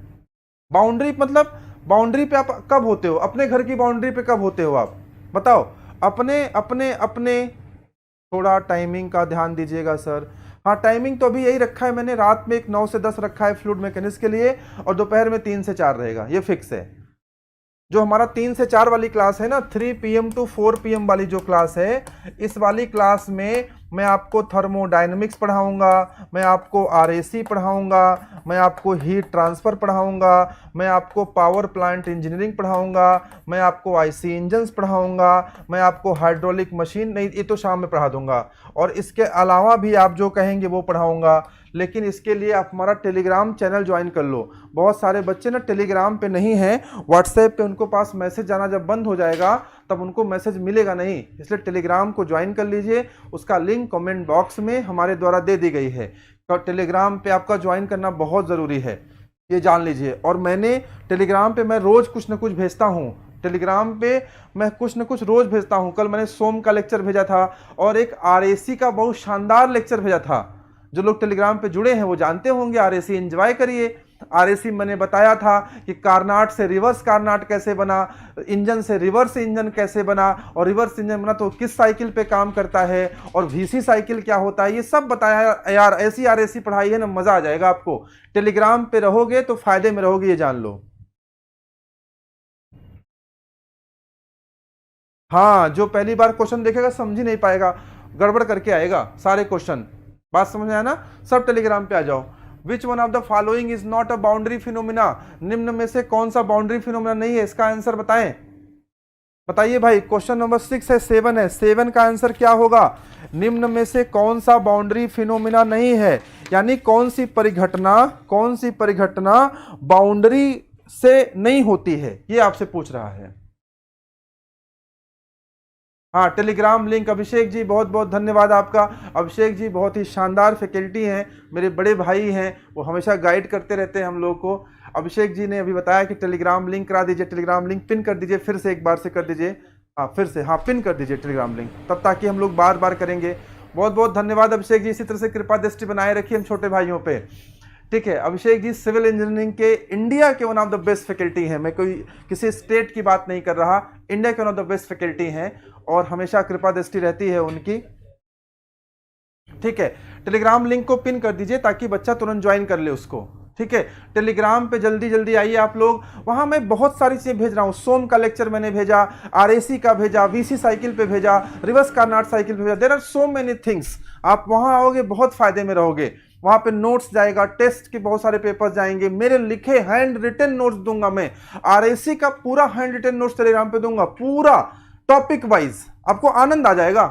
बाउंड्री मतलब, बाउंड्री पे आप कब होते हो? अपने घर की बाउंड्री पे कब होते हो आप बताओ? अपने अपने अपने थोड़ा टाइमिंग का ध्यान दीजिएगा सर। हाँ टाइमिंग तो अभी यही रखा है मैंने, रात में एक 9 से 10 रखा है फ्लूइड मैकेनिक्स के लिए, और दोपहर में 3 से 4 रहेगा, ये फिक्स है। जो हमारा 3 से 4 वाली क्लास है ना, 3 PM to 4 PM वाली जो क्लास है, इस वाली क्लास में मैं आपको थर्मोडायनेमिक्स पढ़ाऊंगा, मैं आपको आरएसी पढ़ाऊंगा, मैं आपको हीट ट्रांसफ़र पढ़ाऊंगा, मैं आपको पावर प्लांट इंजीनियरिंग पढ़ाऊंगा, मैं आपको आईसी इंजन्स पढ़ाऊंगा, मैं आपको हाइड्रोलिक मशीन, नहीं ये तो शाम में पढ़ा दूंगा, और इसके अलावा भी आप जो कहेंगे वो पढ़ाऊंगा। लेकिन इसके लिए आप हमारा टेलीग्राम चैनल ज्वाइन कर लो। बहुत सारे बच्चे ना टेलीग्राम पे नहीं हैं, व्हाट्सएप पे उनको पास मैसेज जाना जब बंद हो जाएगा तब उनको मैसेज मिलेगा नहीं, इसलिए टेलीग्राम को ज्वाइन कर लीजिए। उसका लिंक कमेंट बॉक्स में हमारे द्वारा दे दी गई है। तो टेलीग्राम पे आपका ज्वाइन करना बहुत ज़रूरी है, ये जान लीजिए। और मैंने टेलीग्राम पे मैं रोज़ कुछ ना कुछ भेजता हूँ, टेलीग्राम पे मैं कुछ न कुछ रोज़ भेजता हूँ। कल मैंने सोम का लेक्चर भेजा था और एक आरएसी का बहुत शानदार लेक्चर भेजा था। जो लोग टेलीग्राम पे जुड़े हैं वो जानते होंगे, आरएसी एंजॉय करिए। आरएसी मैंने बताया था कि कारनाट से रिवर्स कारनाट कैसे बना, इंजन से रिवर्स इंजन कैसे बना, और रिवर्स इंजन बना तो किस साइकिल पे काम करता है, और वीसी साइकिल क्या होता है, ये सब बताया यार। ऐसी आरएसी पढ़ाई है ना, मजा आ जाएगा आपको। टेलीग्राम पे रहोगे तो फायदे में रहोगे, ये जान लो। हाँ, जो पहली बार क्वेश्चन देखेगा समझ ही नहीं पाएगा, गड़बड़ करके आएगा सारे क्वेश्चन। बात समझ में आया ना? सब टेलीग्राम पे आ जाओ। Which one of the following is not a boundary phenomena, निम्न में से कौन सा बाउंड्री फिनोमिना नहीं है, इसका आंसर बताएं। बताइए भाई, क्वेश्चन नंबर 6 है, 7 है, 7 का आंसर क्या होगा? निम्न में से कौन सा बाउंड्री फिनोमिना नहीं है, यानी कौन सी परिघटना बाउंड्री से नहीं होती है, ये आपसे पूछ रहा है। हाँ, टेलीग्राम लिंक, अभिषेक जी बहुत बहुत धन्यवाद आपका। अभिषेक जी बहुत ही शानदार फैकल्टी हैं, मेरे बड़े भाई हैं, वो हमेशा गाइड करते रहते हैं हम लोग को। अभिषेक जी ने अभी बताया कि टेलीग्राम लिंक करा दीजिए, टेलीग्राम लिंक पिन कर दीजिए, फिर से एक बार से कर दीजिए। हाँ, फिर से, हाँ पिन कर दीजिए टेलीग्राम लिंक, तब ताकि हम लोग बार बार करेंगे। बहुत बहुत धन्यवाद अभिषेक जी, इसी तरह से कृपा दृष्टि बनाए रखिए हम छोटे भाइयों पे। ठीक है, अभिषेक जी सिविल इंजीनियरिंग के इंडिया के one of the best faculty हैं, मैं कोई किसी स्टेट की बात नहीं कर रहा, इंडिया के one of the best faculty हैं, और हमेशा कृपा दृष्टि रहती है उनकी। ठीक है, टेलीग्राम लिंक को पिन कर दीजिए ताकि बच्चा तुरंत ज्वाइन कर ले उसको। ठीक है, टेलीग्राम पे जल्दी जल्दी आइए आप लोग, वहां मैं बहुत सारी चीजें भेज रहा हूं। सोम का लेक्चर मैंने भेजा, आरएसी का भेजा, वीसी साइकिल पे भेजा, रिवर्स कारनाट साइकिल पे भेजा, there are so many things. आप वहां आओगे बहुत फायदे में रहोगे। वहां पे नोट्स जाएगा, टेस्ट के बहुत सारे पेपर्स जाएंगे, मेरे लिखे हैंड रिटन नोट्स दूंगा मैं। आरएसी का पूरा हैंड रिटन नोट्स टेलीग्राम पे दूंगा, पूरा टॉपिक वाइज, आपको आनंद आ जाएगा।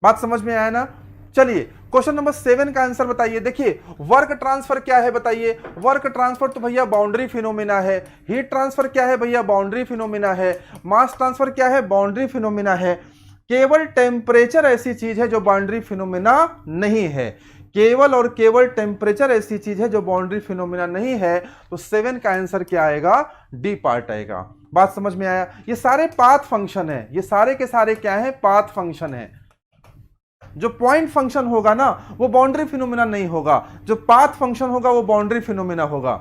बात समझ में आया ना? चलिए, क्वेश्चन नंबर 7 का आंसर बताइए। देखिए, वर्क ट्रांसफर क्या है बताइए। वर्क ट्रांसफर तो भैया बाउंड्री फिनोमिना है। हीट ट्रांसफर क्या है भैया? बाउंड्री फिनोमिना है। मास ट्रांसफर क्या है? बाउंड्री फिनोमिना है। केवल टेम्परेचर ऐसी चीज है जो बाउंड्री फिनोमिना नहीं है। केवल और केवल टेम्परेचर ऐसी चीज है जो बाउंड्री फिनोमिना नहीं है। तो 7 का आंसर क्या आएगा? डी पार्ट आएगा। बात समझ में आया? ये सारे पाथ फंक्शन है, ये सारे के सारे क्या है? पाथ फंक्शन है। जो पॉइंट फंक्शन होगा ना वो बाउंड्री फिनोमिना नहीं होगा, जो पाथ फंक्शन होगा वो बाउंड्री फिनोमिना होगा।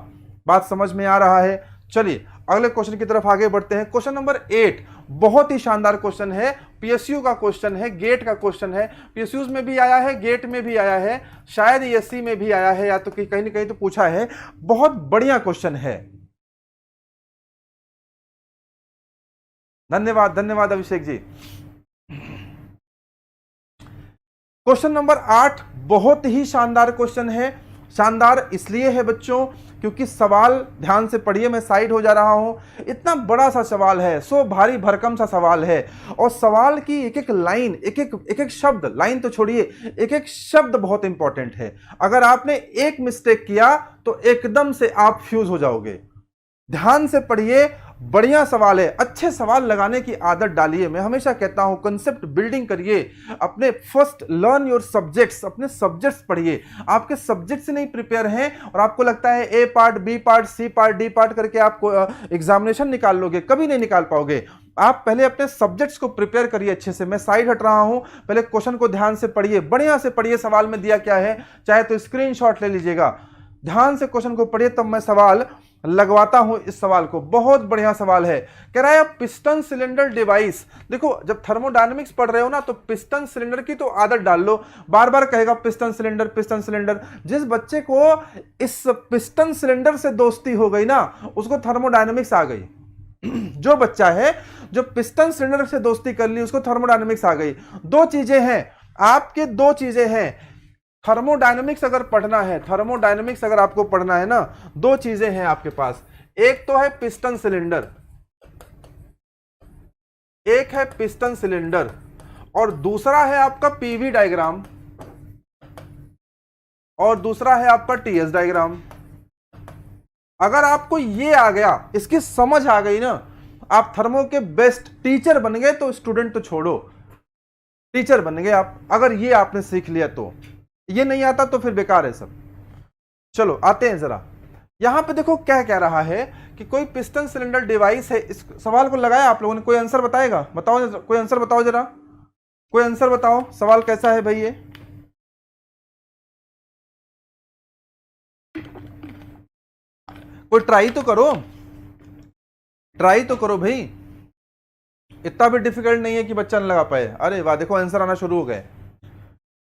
बात समझ में आ रहा है? चलिए अगले क्वेश्चन की तरफ आगे बढ़ते हैं। क्वेश्चन नंबर 8 बहुत ही शानदार क्वेश्चन है, पीएसयू का क्वेश्चन है, गेट का क्वेश्चन है। पीएसयू में भी आया है, गेट में भी आया है, शायद एससी में भी आया है, या तो कहीं न कहीं तो पूछा है। बहुत बढ़िया क्वेश्चन है। धन्यवाद धन्यवाद अभिषेक जी। क्वेश्चन नंबर 8 बहुत ही शानदार क्वेश्चन है। शानदार इसलिए है बच्चों क्योंकि सवाल ध्यान से पढ़िए, मैं साइड हो जा रहा हूं। इतना बड़ा सा सवाल है, सो भारी भरकम सा सवाल है, और सवाल की एक एक लाइन, एक एक शब्द, लाइन तो छोड़िए, एक एक शब्द बहुत इंपॉर्टेंट है। अगर आपने एक मिस्टेक किया तो एकदम से आप फ्यूज हो जाओगे। ध्यान से पढ़िए, बढ़िया सवाल है। अच्छे सवाल लगाने की आदत डालिए। मैं हमेशा कहता हूं कंसेप्ट बिल्डिंग करिए। अपने फर्स्ट लर्न योर सब्जेक्ट्स, अपने सब्जेक्ट्स पढ़िए। आपके सब्जेक्ट से नहीं प्रिपेयर हैं और आपको लगता है A part, B part, C part, D part करके आपको एग्जामिनेशन निकाल लोगे, कभी नहीं निकाल पाओगे। आप पहले अपने सब्जेक्ट्स को प्रिपेयर करिए अच्छे से। मैं साइड हट रहा हूं, पहले क्वेश्चन को ध्यान से पढ़िए, बढ़िया से पढ़िए। सवाल में दिया क्या है, चाहे तो स्क्रीनशॉट ले लीजिएगा। ध्यान से क्वेश्चन को पढ़िए, तब मैं सवाल लगवाता हूं। इस सवाल को, बहुत बढ़िया सवाल है। कह रहा है पिस्टन सिलेंडर डिवाइस। देखो, जब थर्मोडायनेमिक्स पढ़ रहे हो ना तो पिस्टन सिलेंडर की तो आदत डाल लो। बार बार कहेगा पिस्टन सिलेंडर, पिस्टन सिलेंडर। जिस बच्चे को इस पिस्टन सिलेंडर से दोस्ती हो गई ना, उसको थर्मोडायनेमिक्स आ गई। जो बच्चा है जो पिस्टन सिलेंडर से दोस्ती कर ली उसको थर्मोडायनेमिक्स आ गई। दो चीजें हैं आपके, दो चीजें हैं। थर्मोडायनेमिक्स अगर पढ़ना है, थर्मोडायनेमिक्स अगर आपको पढ़ना है ना, दो चीजें हैं आपके पास। एक तो है पिस्टन सिलेंडर, एक है पिस्टन सिलेंडर, और दूसरा है आपका पीवी डायग्राम, और दूसरा है आपका टीएस डायग्राम। अगर आपको ये आ गया, इसकी समझ आ गई ना, आप थर्मो के बेस्ट टीचर बन गए। तो स्टूडेंट तो छोड़ो, टीचर बन गए आप, अगर ये आपने सीख लिया तो। ये नहीं आता तो फिर बेकार है सब। चलो आते हैं जरा, यहां पे देखो क्या कह रहा है कि कोई पिस्टन सिलेंडर डिवाइस है। इस सवाल को लगाया आप लोगों ने, कोई आंसर बताएगा? बताओ, कोई आंसर बताओ जरा, कोई आंसर बताओ, सवाल कैसा है भाई ये? कोई ट्राई तो करो, ट्राई तो करो भाई, इतना भी डिफिकल्ट नहीं है कि बच्चा न लगा पाए। अरे वाह, देखो आंसर आना शुरू हो गए।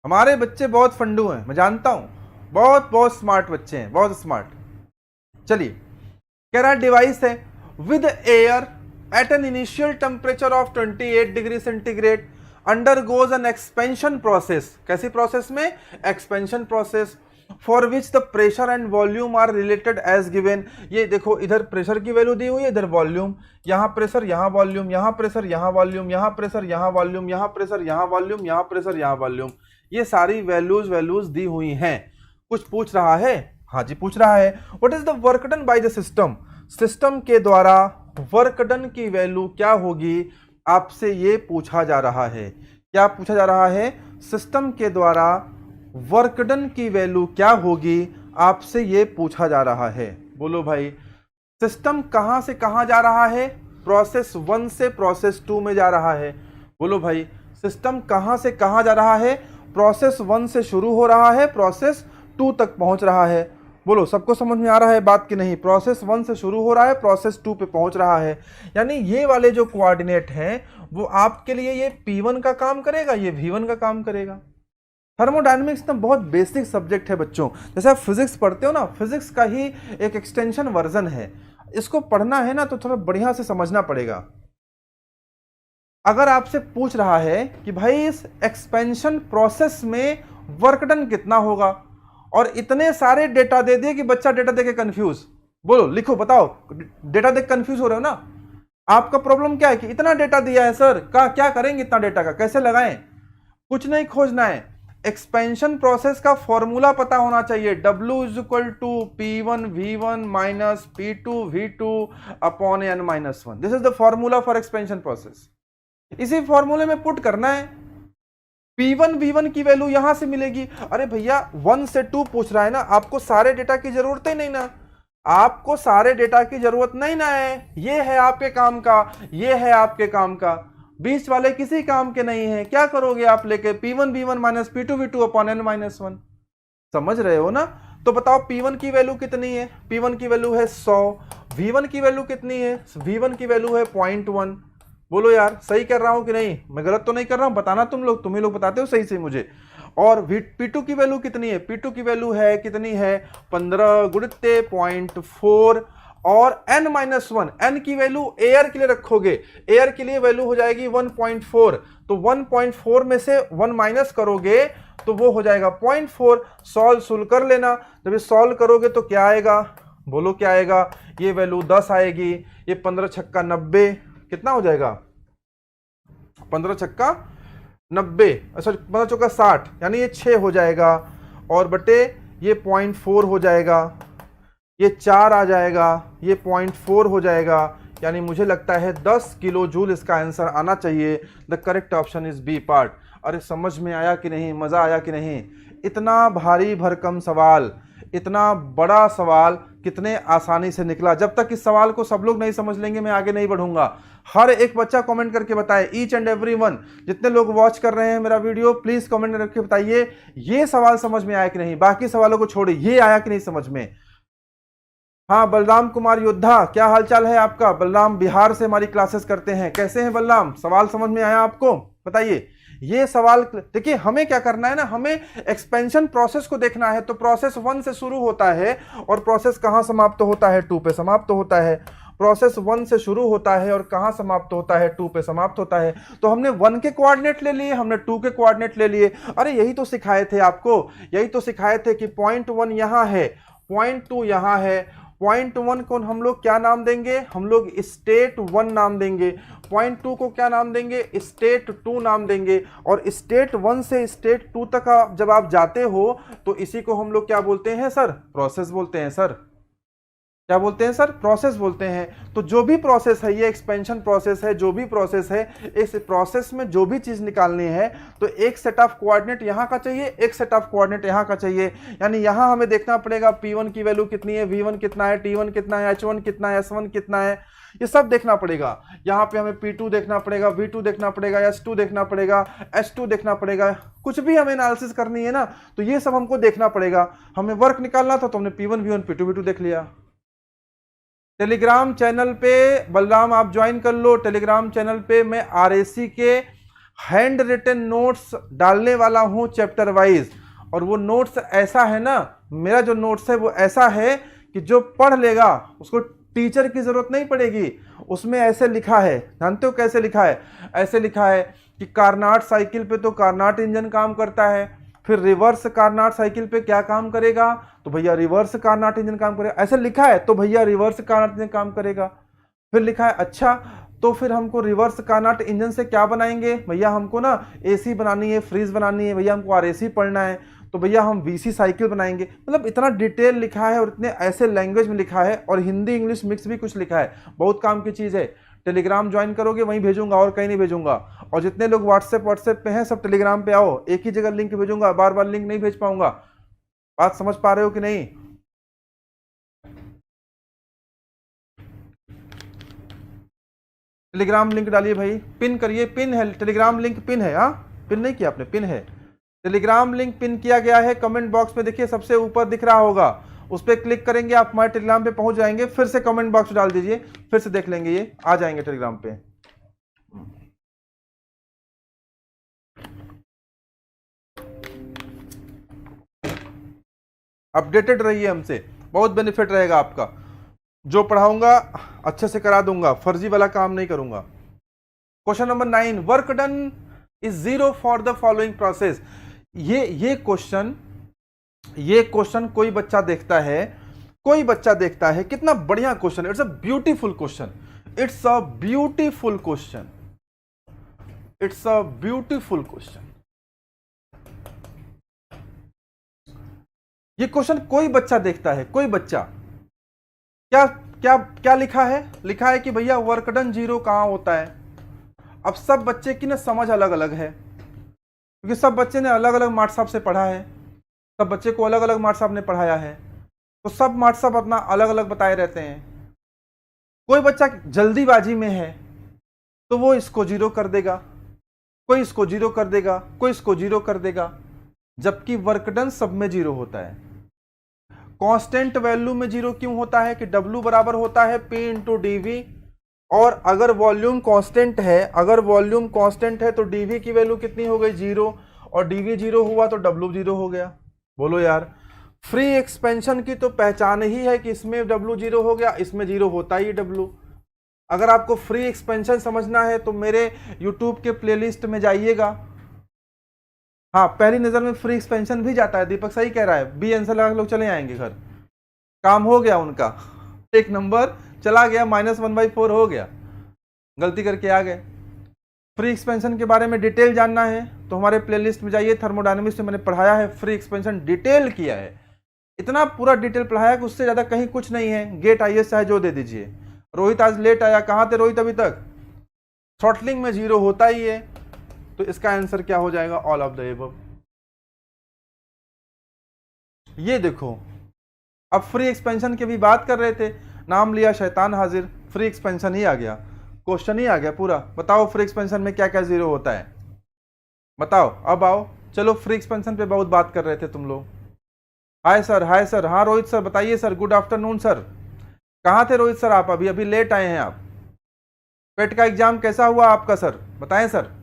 हमारे बच्चे बहुत फंडू हैं, मैं जानता हूं, बहुत बहुत स्मार्ट बच्चे हैं, बहुत स्मार्ट। चलिए, कह रहा है डिवाइस है with air at an initial temperature of 28 degree centigrade undergoes an expansion process. कैसी प्रोसेस में? Expansion process. For which the pressure and volume are related as given. ये देखो, इधर प्रेशर की वैल्यू दी हुई है, इधर वॉल्यूम, यहां प्रेशर यहां वॉल्यूम, यहां प्रेशर यहां वॉल्यूम, यहां प्रेशर यहां वॉल्यूम, यहां प्रेशर यहां वॉल्यूम, यहां प्रेशर यहां वॉल्यूम। ये सारी वैल्यूज दी हुई हैं। कुछ पूछ रहा है? हाँ जी पूछ रहा है, what is the work done by the system. System के द्वारा वर्क डन की वैल्यू क्या होगी, आपसे ये पूछा जा रहा है। क्या पूछा जा रहा है? सिस्टम के द्वारा वर्क डन की वैल्यू क्या होगी, आपसे ये पूछा जा रहा है। बोलो भाई, सिस्टम कहां से कहां जा रहा है? प्रोसेस 1 से प्रोसेस 2 में जा रहा है। बोलो भाई, सिस्टम कहां से कहां जा रहा है? प्रोसेस 1 से शुरू हो रहा है, प्रोसेस 2 तक पहुंच रहा है। बोलो, सबको समझ में आ रहा है बात कि नहीं? प्रोसेस 1 से शुरू हो रहा है, प्रोसेस 2 पे पहुंच रहा है। यानी ये वाले जो कोऑर्डिनेट हैं वो आपके लिए ये P1 का काम करेगा, ये V1 का काम करेगा। थर्मोडायनेमिक्स तो बहुत बेसिक सब्जेक्ट है बच्चों, जैसे आप फिजिक्स पढ़ते हो ना, फिजिक्स का ही एक एक्सटेंशन वर्जन है। इसको पढ़ना है ना तो थोड़ा बढ़िया से समझना पड़ेगा। अगर आपसे पूछ रहा है कि भाई इस एक्सपेंशन प्रोसेस में वर्क डन कितना होगा, और इतने सारे डेटा दे दिए कि बच्चा डेटा देके कंफ्यूज। बोलो, लिखो, बताओ, डेटा देख कंफ्यूज हो रहे हो ना? आपका प्रॉब्लम क्या है कि इतना डेटा दिया है सर, क्या करेंगे इतना डेटा का, कैसे लगाएं? कुछ नहीं खोजना है, एक्सपेंशन प्रोसेस का फॉर्मूला पता होना चाहिए। W = P1 V1 minus P2 V2 upon n minus 1। This is the formula for expansion process. इसी फॉर्मूले में पुट करना है। P1 V1 की वैल्यू यहां से मिलेगी। अरे भैया 1 से 2 पूछ रहा है ना, आपको सारे डेटा की जरूरत ही नहीं ना, आपको सारे डेटा की जरूरत नहीं ना है। ये है आपके काम का, ये है आपके काम का, बीच वाले किसी काम के नहीं है। क्या करोगे आप लेके? P1 V1 minus P2 V2 upon n minus 1। समझ रहे हो ना? तो बताओ P1 की वैल्यू कितनी है? P1 की वैल्यू है 100। V1 की वैल्यू कितनी है? V1 की वैल्यू है 0.1। बोलो यार, सही कर रहा हूं कि नहीं? मैं गलत तो नहीं कर रहा हूं? बताना तुम ही लोग बताते हो सही से मुझे। और P2 की वैल्यू कितनी है? P2 की वैल्यू है कितनी है? 15 गुणित 0.4 और n-1। n की वैल्यू एयर के लिए रखोगे, एयर के लिए वैल्यू हो जाएगी 1.4। तो 1.4 में से 1 माइनस करोगे तो वो हो जाएगा 0.4। सॉल्व कर लेना। जब ये सॉल्व करोगे तो क्या आएगा? बोलो क्या आएगा? ये वैल्यू 10 आएगी। ये 15 छक्का 90, कितना हो जाएगा? 15 छक्का 90, अच्छा 15 चौका 60, यानी ये 6 हो जाएगा। और बटे ये 0.4 हो जाएगा, ये 4 आ जाएगा, ये 0.4 हो जाएगा। यानी मुझे लगता है 10 किलो जूल इसका आंसर आना चाहिए। The correct option is B part. अरे समझ में आया कि नहीं? मजा आया कि नहीं? इतना भारी भरकम सवाल, इतना बड़ा सवाल कितने आसानी से निकला। जब तक इस सवाल को सब लोग नहीं समझ लेंगे मैं आगे नहीं बढ़ूंगा। हर एक बच्चा कमेंट करके बताए, ईच एंड एवरी वन, जितने लोग वॉच कर रहे हैं मेरा वीडियो, प्लीज कमेंट करके बताइए ये सवाल समझ में आया कि नहीं। बाकी सवालों को छोड़िए, ये आया कि नहीं समझ में। हाँ, बलराम कुमार योद्धा, क्या हालचाल है आपका? बलराम बिहार से हमारी क्लासेस करते हैं। कैसे हैं बलराम? सवाल समझ में आया आपको? बताइए। ये सवाल देखिए, हमें क्या करना है ना, हमें एक्सपेंशन प्रोसेस को देखना है। तो प्रोसेस 1 से शुरू होता है और प्रोसेस कहां समाप्त होता है? 2 पे समाप्त होता है। प्रोसेस 1 से शुरू होता है और कहां समाप्त होता है, 2 पे समाप्त होता है। तो हमने 1 के कोऑर्डिनेट ले लिए, हमने 2 के कोऑर्डिनेट ले लिए। अरे यही तो सिखाए थे आपको, यही तो सिखाए थे कि पॉइंट 1 यहां है, पॉइंट 2 यहां है। पॉइंट 1 को हम लोग क्या नाम देंगे, हम लोग स्टेट 1 नाम देंगे। पॉइंट 2 को क्या नाम देंगे, स्टेट 2 नाम देंगे। और स्टेट 1 से स्टेट 2 तक जब आप जाते हो तो इसी को हम लोग क्या बोलते हैं सर, प्रोसेस बोलते हैं सर। क्या बोलते हैं सर, प्रोसेस बोलते हैं। तो जो भी प्रोसेस है, ये एक्सपेंशन प्रोसेस है, जो भी प्रोसेस है, इस प्रोसेस में जो भी चीज निकालनी है तो एक सेट ऑफ कोऑर्डिनेट यहां का चाहिए, एक सेट ऑफ कोऑर्डिनेट यहां का चाहिए। यानी यहां हमें देखना पड़ेगा P1 की वैल्यू कितनी है, V1 कितना है, T1 कितना है, H1 कितना है, S1 कितना है, ये सब देखना पड़ेगा। यहाँ पे हमें P2 देखना पड़ेगा, V2 देखना पड़ेगा, S2 देखना पड़ेगा, H2 देखना पड़ेगा। कुछ भी हमें एनालिसिस करनी है ना तो ये सब हमको देखना पड़ेगा। हमें वर्क निकालना था तो हमने P1 V1 P2 V2 देख लिया। टेलीग्राम चैनल पे बलराम आप ज्वाइन कर लो। टेलीग्राम चैनल पे मैं आरएसी के हैंड रिटन नोट्स डालने वाला हूं चैप्टर वाइज। और वो नोट्स ऐसा है ना, मेरा जो नोट्स है वो ऐसा है कि जो पढ़ लेगा उसको टीचर की जरूरत नहीं पड़ेगी। उसमें ऐसे लिखा है, जानते हो कैसे लिखा है, ऐसे लिखा है कि कारनाट साइकिल पे तो कारनाट इंजन काम करता है, फिर रिवर्स कारनाट साइकिल पे क्या काम करेगा, तो भैया रिवर्स कारनाट इंजन काम करेगा। ऐसे लिखा है तो भैया रिवर्स कारनाट इंजन काम करेगा। फिर लिखा है अच्छा तो फिर हमको रिवर्स कारनाट इंजन से क्या बनाएंगे, भैया हमको ना एसी बनानी है, फ्रीज बनानी है, भैया हमको आरएसी पढ़ना है तो भैया हम वीसी साइकिल बनाएंगे। मतलब इतना डिटेल लिखा है और इतने ऐसे लैंग्वेज में लिखा है और हिंदी इंग्लिश मिक्स भी कुछ लिखा है। बहुत काम की चीज़ है। टेलीग्राम ज्वाइन करोगे वहीं भेजूंगा और कहीं नहीं भेजूंगा। और जितने लोग व्हाट्सएप पे हैं सब टेलीग्राम पे आओ, एक ही जगह लिंक भेजूंगा, बार बार लिंक नहीं भेज पाऊंगा। बात समझ पा रहे हो कि नहीं? टेलीग्राम लिंक डालिए भाई, पिन करिए, पिन है टेलीग्राम लिंक, पिन है। हाँ पिन नहीं किया आपने, पिन है टेलीग्राम लिंक, पिन किया गया है। कमेंट बॉक्स में देखिए सबसे ऊपर दिख रहा होगा, उस पर क्लिक करेंगे आप हमारे टेलीग्राम पे पहुंच जाएंगे। फिर से कमेंट बॉक्स डाल दीजिए, फिर से देख लेंगे, ये आ जाएंगे टेलीग्राम पे। अपडेटेड रहिए हमसे, बहुत बेनिफिट रहेगा आपका। जो पढ़ाऊंगा अच्छे से करा दूंगा, फर्जी वाला काम नहीं करूंगा। Question number 9, work done is 0 for the following process. ये क्वेश्चन कोई बच्चा देखता है, कोई बच्चा देखता है, कितना बढ़िया question, it's a beautiful question, it's a beautiful question, it's a beautiful question. ये क्वेश्चन कोई बच्चा देखता है, कोई बच्चा। क्या क्या क्या लिखा है, लिखा है कि भैया वर्क डन 0 कहां होता है। अब सब बच्चे की ना समझ अलग अलग है, क्योंकि सब बच्चे ने अलग अलग मार्ट साहब से पढ़ा है, सब बच्चे को अलग अलग मार्ट साहब ने पढ़ाया है, तो सब मार्ट साहब अपना अलग अलग बताए रहते हैं। कोई बच्चा जल्दीबाजी में है तो वो इसको 0 कर देगा, कोई इसको 0 कर देगा, कोई इसको 0 कर देगा, जबकि वर्क डन सब में 0 होता है। कांस्टेंट वैल्यू में 0 क्यों होता है कि W बराबर होता है P इंटू डी। और अगर वॉल्यूम कांस्टेंट है, अगर वॉल्यूम कांस्टेंट है तो dV की वैल्यू कितनी हो गई, 0, और dV 0 हुआ तो W 0 हो गया। बोलो यार, फ्री एक्सपेंशन की तो पहचान ही है कि इसमें W 0 हो गया, इसमें 0 होता ही W। अगर आपको फ्री एक्सपेंशन समझना है तो मेरे YouTube के प्लेलिस्ट में जाइएगा। हाँ पहली नजर में फ्री एक्सपेंशन भी जाता है, दीपक सही कह रहा है, बी आंसर लगा लोग चले आएंगे घर, काम हो गया उनका, एक नंबर चला गया, -1/4 हो गया, गलती करके आ गए। फ्री एक्सपेंशन के बारे में डिटेल जानना है तो हमारे प्लेलिस्ट में जाइए, थर्मोडायनेमिक्स में मैंने पढ़ाया है, फ्री एक्सपेंशन डिटेल किया है, इतना पूरा डिटेल पढ़ाया कि उससे ज़्यादा कहीं कुछ नहीं है। गेट आईएएस चाहे जो दे दीजिए। रोहित आज लेट आया, कहाँ थे रोहित अभी तक? थ्रॉटलिंग में 0 होता ही है, तो इसका आंसर क्या हो जाएगा, ऑल ऑफ द एबव। ये देखो, अब फ्री एक्सपेंशन की भी बात कर रहे थे, नाम लिया शैतान हाजिर, फ्री एक्सपेंशन ही आ गया, क्वेश्चन ही आ गया पूरा। बताओ फ्री एक्सपेंशन में क्या क्या 0 होता है, बताओ। अब आओ, चलो फ्री एक्सपेंशन पे बहुत बात कर रहे थे तुम लोग। हाय सर, हाय सर, हाँ रोहित सर बताइए सर, गुड आफ्टरनून सर। कहाँ थे रोहित सर आप? अभी अभी लेट आए हैं आप। पेट का एग्जाम कैसा हुआ आपका सर, बताएं sir.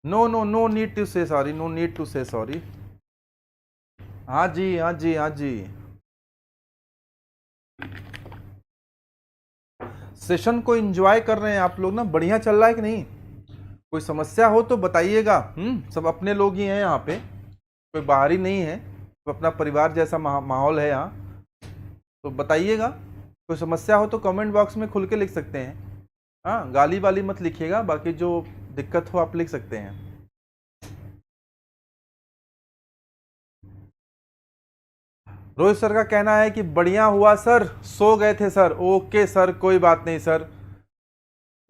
No no no need to say sorry, no need to say sorry. हाँ जी, हाँ जी, हाँ जी। सेशन को एंजॉय कर रहे हैं आप लोग ना? बढ़िया चल रहा है कि नहीं? कोई समस्या हो तो बताइएगा। सब अपने लोग ही हैं यहाँ पे, कोई बाहरी नहीं है, तो अपना परिवार जैसा माहौल है यहाँ। तो बताइएगा, कोई समस्या हो तो कमेंट बॉक्स में खुल के लिख सकते हैं। हाँ, गाली वाली मत लिखिएगा, बाकी जो दिक्कत हो आप लिख सकते हैं। रोहित सर का कहना है कि बढ़िया हुआ सर, सो गए थे सर। ओके सर, कोई बात नहीं सर।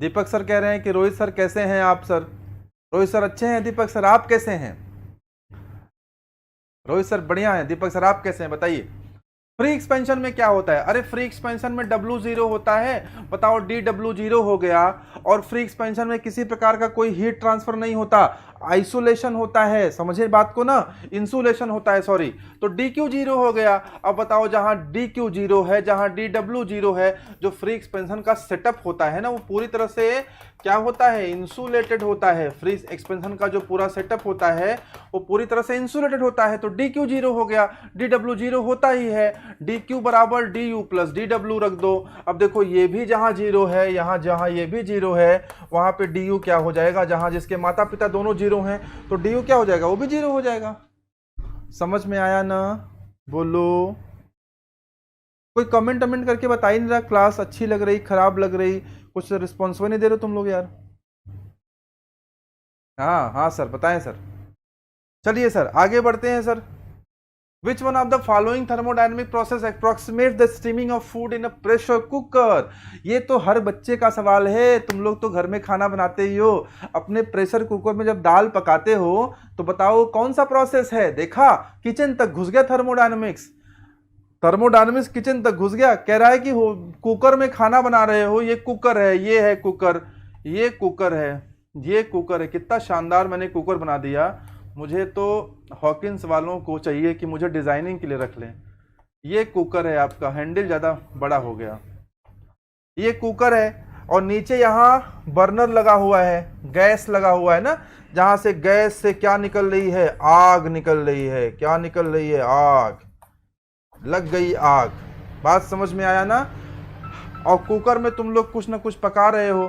दीपक सर कह रहे हैं कि रोहित सर कैसे हैं आप सर? रोहित सर अच्छे हैं। दीपक सर आप कैसे हैं? रोहित सर बढ़िया है। दीपक सर आप कैसे हैं बताइए। फ्री एक्सपेंशन में क्या होता है? अरे फ्री एक्सपेंशन में W0 होता है, बताओ DW0 हो गया। और फ्री एक्सपेंशन में किसी प्रकार का कोई हीट ट्रांसफर नहीं होता, आइसोलेशन होता है, समझे बात को ना, इंसुलेशन होता है, सॉरी। तो DQ0 हो गया। अब बताओ जहां DQ0 है, जहां DW0 है, जो फ्री एक्सपेंशन का सेटअप होता है ना, वो पूरी तरह से क्या होता है, इंसुलेटेड होता है। फ्री एक्सपेंशन का जो पूरा सेटअप होता है वो पूरी तरह से इंसुलेटेड होता है। तो DQ0 हो गया, DW0 होता ही है। DQ बराबर DU प्लस DW रख दो। अब देखो ये भी जहां जीरो है, यहां जहां ये भी जीरो है, वहां पे DU क्या हो जाएगा, जहां जिसके माता पिता दोनों जीरो हैं तो DU क्या हो जाएगा, वो भी जीरो हो जाएगा। समझ में आया ना? बोलो। कोई कमेंट करके बता ही नहीं रहा, क्लास अच्छी लग रही, खराब लग रही, कुछ रिस्पॉन्स नहीं दे रहे तुम लोग यार। हाँ हाँ सर, बताएं सर। चलिए सर आगे बढ़ते हैं sir. Which one of the following thermodynamic process approximate the steaming of food in a pressure cooker? ये तो हर बच्चे का सवाल है। तुम लोग तो घर में खाना बनाते ही हो, अपने प्रेशर कुकर में जब दाल पकाते हो तो बताओ कौन सा प्रोसेस है? देखा, किचन तक घुस गया थर्मोडायनेमिक्स। थर्मोडायनेमिक्स किचन तक घुस गया। कह रहा है कि कुकर में खाना बना रहे हो, ये कुकर है, ये है कुकर, ये कुकर है, ये कुकर है। कितना शानदार मैंने कुकर बना दिया। मुझे तो हॉकिंस वालों को चाहिए कि मुझे डिजाइनिंग के लिए रख लें। ये कुकर है आपका, हैंडल ज्यादा बड़ा हो गया। ये कुकर है और नीचे यहाँ बर्नर लगा हुआ है, गैस लगा हुआ है ना, जहां से गैस से क्या निकल रही है, आग निकल रही है। क्या निकल रही है? आग। लग गई आग। बात समझ में आया ना? और कुकर में तुम लोग कुछ ना कुछ पका रहे हो।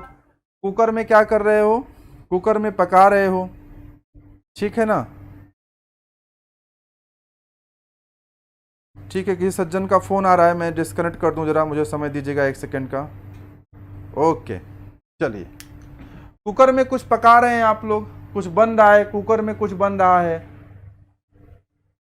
कुकर में क्या कर रहे हो? कुकर में पका रहे हो, ठीक है ना? ठीक है, किसी सज्जन का फोन आ रहा है, मैं डिस्कनेक्ट कर दूं जरा, मुझे समय दीजिएगा 1 सेकंड का। ओके, चलिए। कुकर में कुछ पका रहे हैं आप लोग, कुछ बन रहा है कुकर में, कुछ बन रहा है।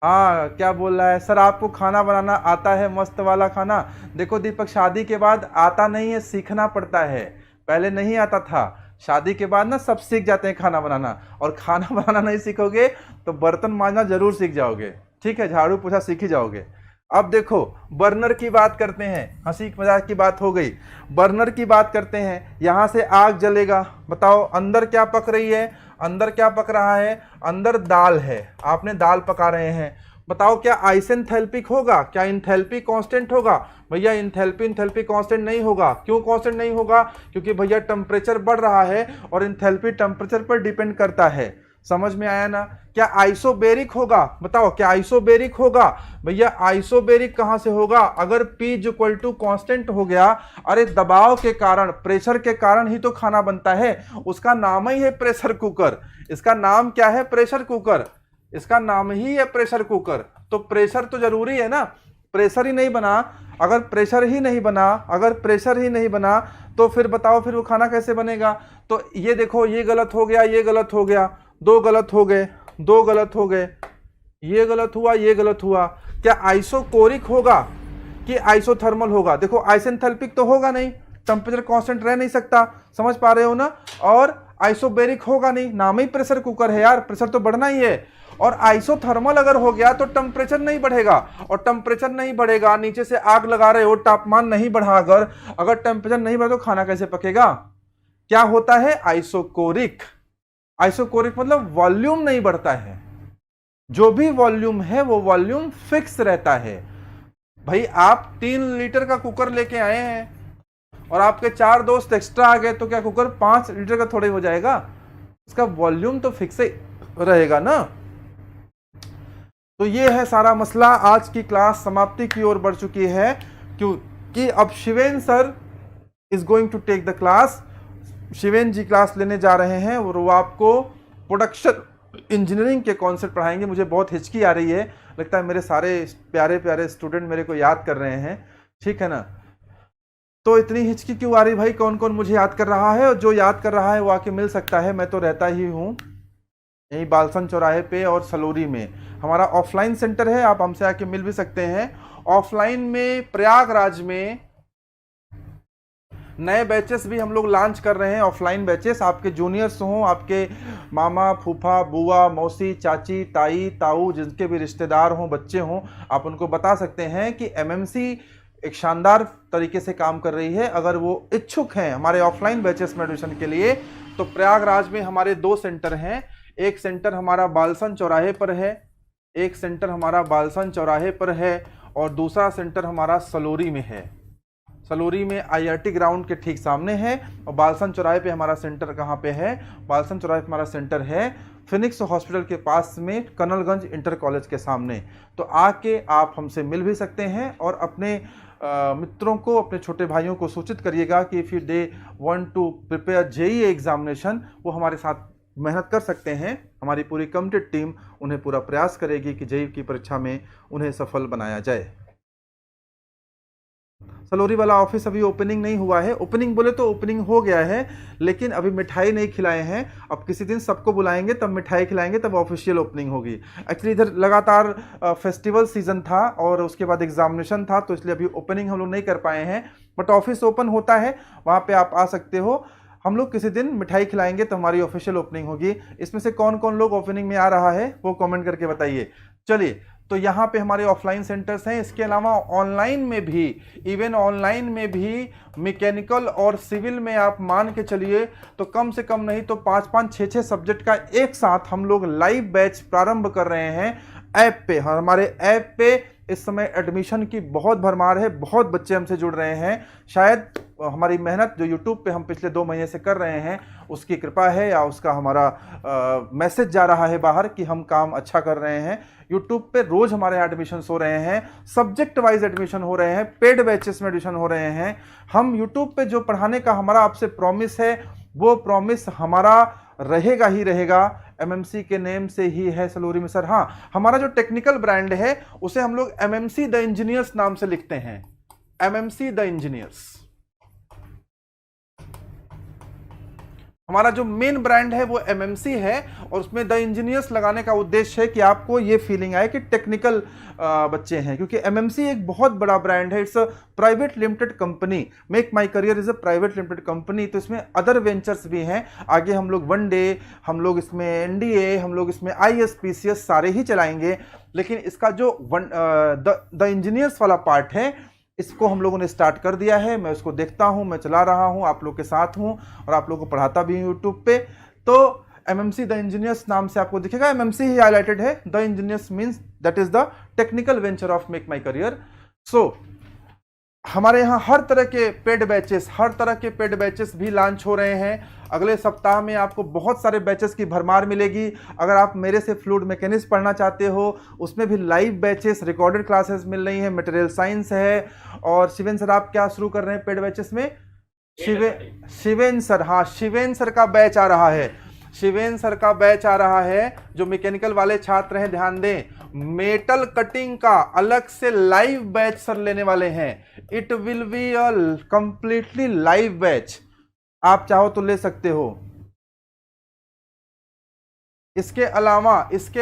हाँ, क्या बोल रहा है सर? आपको खाना बनाना आता है, मस्त वाला खाना? देखो दीपक, शादी के बाद आता नहीं है, सीखना पड़ता है। पहले नहीं आता था, शादी के बाद ना सब सीख जाते हैं खाना बनाना। और खाना बनाना नहीं सीखोगे तो बर्तन मांजना जरूर सीख जाओगे, ठीक है? झाड़ू पोछा सीख ही जाओगे। अब देखो, बर्नर की बात करते हैं। हंसी मजाक की बात हो गई, बर्नर की बात करते हैं। यहां से आग जलेगा, बताओ अंदर क्या पक रही है? अंदर क्या पक रहा है? अंदर दाल है, आपने दाल पका रहे हैं। बताओ क्या आइसेंथैल्पिक होगा? क्या इंथैल्पी कांस्टेंट होगा? भैया इंथैल्पी कांस्टेंट नहीं होगा। क्यों कांस्टेंट नहीं होगा? क्योंकि भैया टेम्परेचर बढ़ रहा है और इंथैल्पी टेम्परेचर पर डिपेंड करता है। समझ में आया ना? क्या आइसोबेरिक होगा? बताओ क्या आइसोबेरिक होगा? भैया आइसोबेरिक कहां से होगा? अगर P इक्वल टू कांस्टेंट हो गया, अरे दबाव के कारण, प्रेशर के कारण ही तो खाना बनता है। उसका नाम ही है प्रेशर कुकर। इसका नाम क्या है? Pressure cooker. इसका नाम ही है प्रेशर कुकर। तो प्रेशर तो जरूरी है ना। प्रेशर ही नहीं बना, अगर प्रेशर ही नहीं बना, अगर प्रेशर ही नहीं बना तो फिर बताओ फिर वो खाना कैसे बनेगा? तो ये देखो, ये गलत हो गया, ये गलत हो गया, दो गलत हो गए, दो गलत हो गए, ये गलत हुआ, ये गलत हुआ। क्या आइसोकोरिक होगा कि आइसोथर्मल होगा? देखो आइसेंथैल्पिक तो होगा नहीं, टेम्परेचर कांस्टेंट रह नहीं सकता, समझ पा रहे हो ना? और आइसोबेरिक होगा नहीं, नाम ही प्रेशर कुकर है यार, प्रेशर तो बढ़ना ही है। और आइसोथर्मल अगर हो गया तो टेम्परेचर नहीं बढ़ेगा, और टेम्परेचर नहीं बढ़ेगा, नीचे से आग लगा रहे हो, तापमान नहीं बढ़ा, अगर टेम्परेचर नहीं बढ़ा तो खाना कैसे पकेगा? क्या होता है? आइसोकोरिक। आइसोकोरिक मतलब वॉल्यूम नहीं बढ़ता है, जो भी वॉल्यूम है वो वॉल्यूम फिक्स रहता है। भाई आप 3 लीटर का कुकर लेके आए हैं और आपके 4 दोस्त एक्स्ट्रा आ गए, तो क्या कुकर 5 लीटर का थोड़े हो जाएगा? उसका वॉल्यूम तो फिक्स ही रहेगा ना। तो ये है सारा मसला। आज की क्लास समाप्ति की ओर बढ़ चुकी है, क्योंकि अब Shiven sir is going to take the class. Shiven ji class लेने जा रहे हैं और वो आपको प्रोडक्शन इंजीनियरिंग के कॉन्सेप्ट पढ़ाएंगे। मुझे बहुत हिचकी आ रही है, लगता है मेरे सारे प्यारे प्यारे स्टूडेंट मेरे को याद कर रहे हैं, ठीक है ना। तो इतनी हिचकी क्यों आ रही भाई? कौन कौन मुझे याद कर रहा है? और जो याद कर रहा है वो आके मिल सकता है, मैं तो रहता ही हूँ यही बालसन चौराहे पे और सलोरी में। हमारा ऑफलाइन सेंटर है, आप हमसे आके मिल भी सकते हैं। ऑफलाइन में प्रयागराज में नए बैचेस भी हम लोग लॉन्च कर रहे हैं। ऑफलाइन बैचेस आपके जूनियर्स हों, आपके मामा फूफा बुआ मौसी चाची ताई ताऊ जिनके भी रिश्तेदार हों, बच्चे हों, आप उनको बता सकते हैं कि एमएमसी एक शानदार तरीके से काम कर रही है। अगर वो इच्छुक हैं हमारे ऑफलाइन बैचेस में एडमिशन के लिए, तो प्रयागराज में हमारे 2 सेंटर हैं। एक सेंटर हमारा बालसन चौराहे पर है, एक सेंटर हमारा बालसन चौराहे पर है, और दूसरा सेंटर हमारा सलोरी में है। सलोरी में आईआईटी ग्राउंड के ठीक सामने है। और बालसन चौराहे पे हमारा सेंटर कहाँ पे है? बालसन चौराहे पे हमारा सेंटर है फिनिक्स हॉस्पिटल के पास में, कनलगंज इंटर कॉलेज के सामने। तो आके आप हमसे मिल भी सकते हैं और अपने मित्रों को, अपने छोटे भाइयों को सूचित करिएगा कि if you they want to prepare JEE examination, वो हमारे साथ मेहनत कर सकते हैं। हमारी पूरी कमिटेड टीम उन्हें पूरा प्रयास करेगी कि जेईई की परीक्षा में उन्हें सफल बनाया जाए। सलोरी वाला ऑफिस अभी ओपनिंग नहीं हुआ है। ओपनिंग बोले तो ओपनिंग हो गया है, लेकिन अभी मिठाई नहीं खिलाए हैं। अब किसी दिन सबको बुलाएंगे, तब मिठाई खिलाएंगे, तब ऑफिशियल ओपनिंग होगी। एक्चुअली इधर लगातार फेस्टिवल सीजन था और उसके बाद एग्जामिनेशन था, तो इसलिए अभी ओपनिंग हम लोग नहीं कर पाए हैं। बट ऑफिस ओपन होता है, वहाँ पे आप आ सकते हो। हम लोग किसी दिन मिठाई खिलाएंगे तो हमारी ऑफिशियल ओपनिंग होगी। इसमें से कौन कौन लोग ओपनिंग में आ रहा है वो कमेंट करके बताइए। चलिए, तो यहाँ पे हमारे ऑफलाइन सेंटर्स हैं। इसके अलावा ऑनलाइन में भी, इवन ऑनलाइन में भी मैकेनिकल और सिविल में आप मान के चलिए तो कम से कम नहीं तो 5-5, 6-6 सब्जेक्ट का एक साथ हम लोग लाइव बैच प्रारंभ कर रहे हैं ऐप पे। हमारे ऐप पे इस समय एडमिशन की बहुत भरमार है, बहुत बच्चे हमसे जुड़ रहे हैं। शायद हमारी मेहनत जो यूट्यूब पे हम पिछले 2 महीने से कर रहे हैं उसकी कृपा है, या उसका हमारा मैसेज जा रहा है बाहर कि हम काम अच्छा कर रहे हैं। यूट्यूब पे रोज हमारे यहाँ एडमिशन हो रहे हैं, सब्जेक्ट वाइज एडमिशन हो रहे हैं, पेड बैचेस में एडमिशन हो रहे हैं। हम यूट्यूब पे जो पढ़ाने का हमारा आपसे प्रॉमिस है, वो प्रॉमिस हमारा रहेगा ही रहेगा। एमएमसी के नेम से ही है सलोरी में सर। हाँ, हमारा जो टेक्निकल ब्रांड है उसे हम लोग एमएमसी द इंजीनियर्स नाम से लिखते हैं। एमएमसी द इंजीनियर्स हमारा जो मेन ब्रांड है वो एमएमसी है, और उसमें द इंजीनियर्स लगाने का उद्देश्य है कि आपको ये फीलिंग आए कि टेक्निकल बच्चे हैं, क्योंकि एमएमसी एक बहुत बड़ा ब्रांड है। It's a private limited company. Make my career is a private limited company. तो इसमें अदर वेंचर्स भी हैं। आगे हम लोग वन डे, हम लोग इसमें एनडीए, हम लोग इसमें आईएसपीसीएस सारे ही चलाएंगे। लेकिन इसका जो द इंजीनियर्स वाला पार्ट है, इसको हम लोगों ने स्टार्ट कर दिया है। मैं उसको देखता हूं, मैं चला रहा हूं, आप लोग के साथ हूं और आप लोगों को पढ़ाता भी हूं यूट्यूब पे। तो एमएमसी द इंजीनियर्स नाम से आपको दिखेगा, एमएमसी ही हाईलाइटेड है। The engineers means that is the technical venture of make my career. So हमारे यहाँ हर तरह के पेड बैचेस भी लॉन्च हो रहे हैं। अगले सप्ताह में आपको बहुत सारे बैचेस की भरमार मिलेगी। अगर आप मेरे से फ्लूइड मैकेनिक्स पढ़ना चाहते हो, उसमें भी लाइव बैचेस, रिकॉर्डेड क्लासेस मिल रही हैं। मटेरियल साइंस है। और शिवेन सर आप क्या शुरू कर रहे हैं पेड बैचेस में? शिवेन सर, हाँ शिवेन सर का बैच आ रहा है। शिवेन सर का बैच आ रहा है। जो मैकेनिकल वाले छात्र हैं ध्यान दें, मेटल कटिंग का अलग से लाइव बैच सर लेने वाले हैं। It will be a completely live batch. आप चाहो तो ले सकते हो। इसके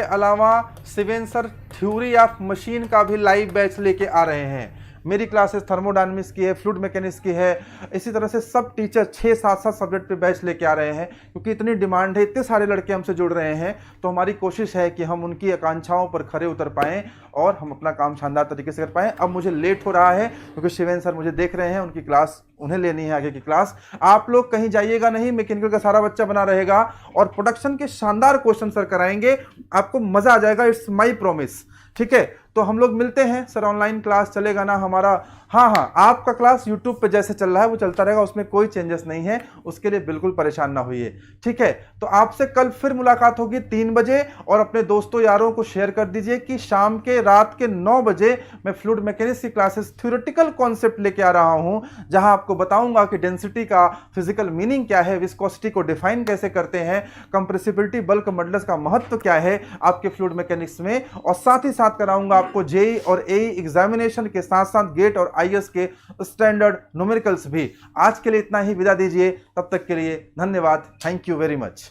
अलावा शिवेन सर थ्योरी ऑफ मशीन का भी लाइव बैच लेके आ रहे हैं। मेरी क्लासेस थर्मोडायनामिक्स की है, फ्लूइड मैकेनिक्स की है। इसी तरह से सब टीचर 6-7 सब्जेक्ट पे बैच लेके आ रहे हैं, क्योंकि इतनी डिमांड है, इतने सारे लड़के हमसे जुड़ रहे हैं। तो हमारी कोशिश है कि हम उनकी आकांक्षाओं पर खरे उतर पाएं और हम अपना काम शानदार तरीके से कर पाएं। अब मुझे लेट हो रहा है क्योंकि शिवेन सर मुझे देख रहे हैं, उनकी क्लास उन्हें लेनी है, आगे की क्लास। आप लोग कहीं जाइएगा नहीं, मैकेनिकल का सारा बच्चा बना रहेगा और प्रोडक्शन के शानदार क्वेश्चन सर कराएंगे, आपको मजा आ जाएगा। It's my promise. ठीक है, तो हम लोग मिलते हैं। सर ऑनलाइन क्लास चलेगा ना हमारा? हाँ हाँ, आपका क्लास यूट्यूब पे जैसे चल रहा है वो चलता रहेगा, उसमें कोई चेंजेस नहीं है, उसके लिए बिल्कुल परेशान ना होइए। ठीक है, तो आपसे कल फिर मुलाकात होगी 3 बजे, और अपने दोस्तों यारों को शेयर कर दीजिए कि शाम के रात के 9 बजे मैं फ्लूइड मैकेनिक्स की क्लासेस थ्योरेटिकल कॉन्सेप्ट लेके आ रहा हूं, जहां आपको बताऊंगा कि डेंसिटी का फिजिकल मीनिंग क्या है, विस्कोसिटी को डिफाइन कैसे करते हैं, कंप्रेसिबिलिटी बल्क मॉडुलस का महत्व क्या है आपके फ्लूइड मैकेनिक्स में, और साथ ही साथ कराऊंगा आपको जेई और एई एग्जामिनेशन के साथ साथ गेट और आईएएस के स्टैंडर्ड न्यूमेरिकल्स भी। आज के लिए इतना ही, विदा दीजिए, तब तक के लिए धन्यवाद। Thank you very much.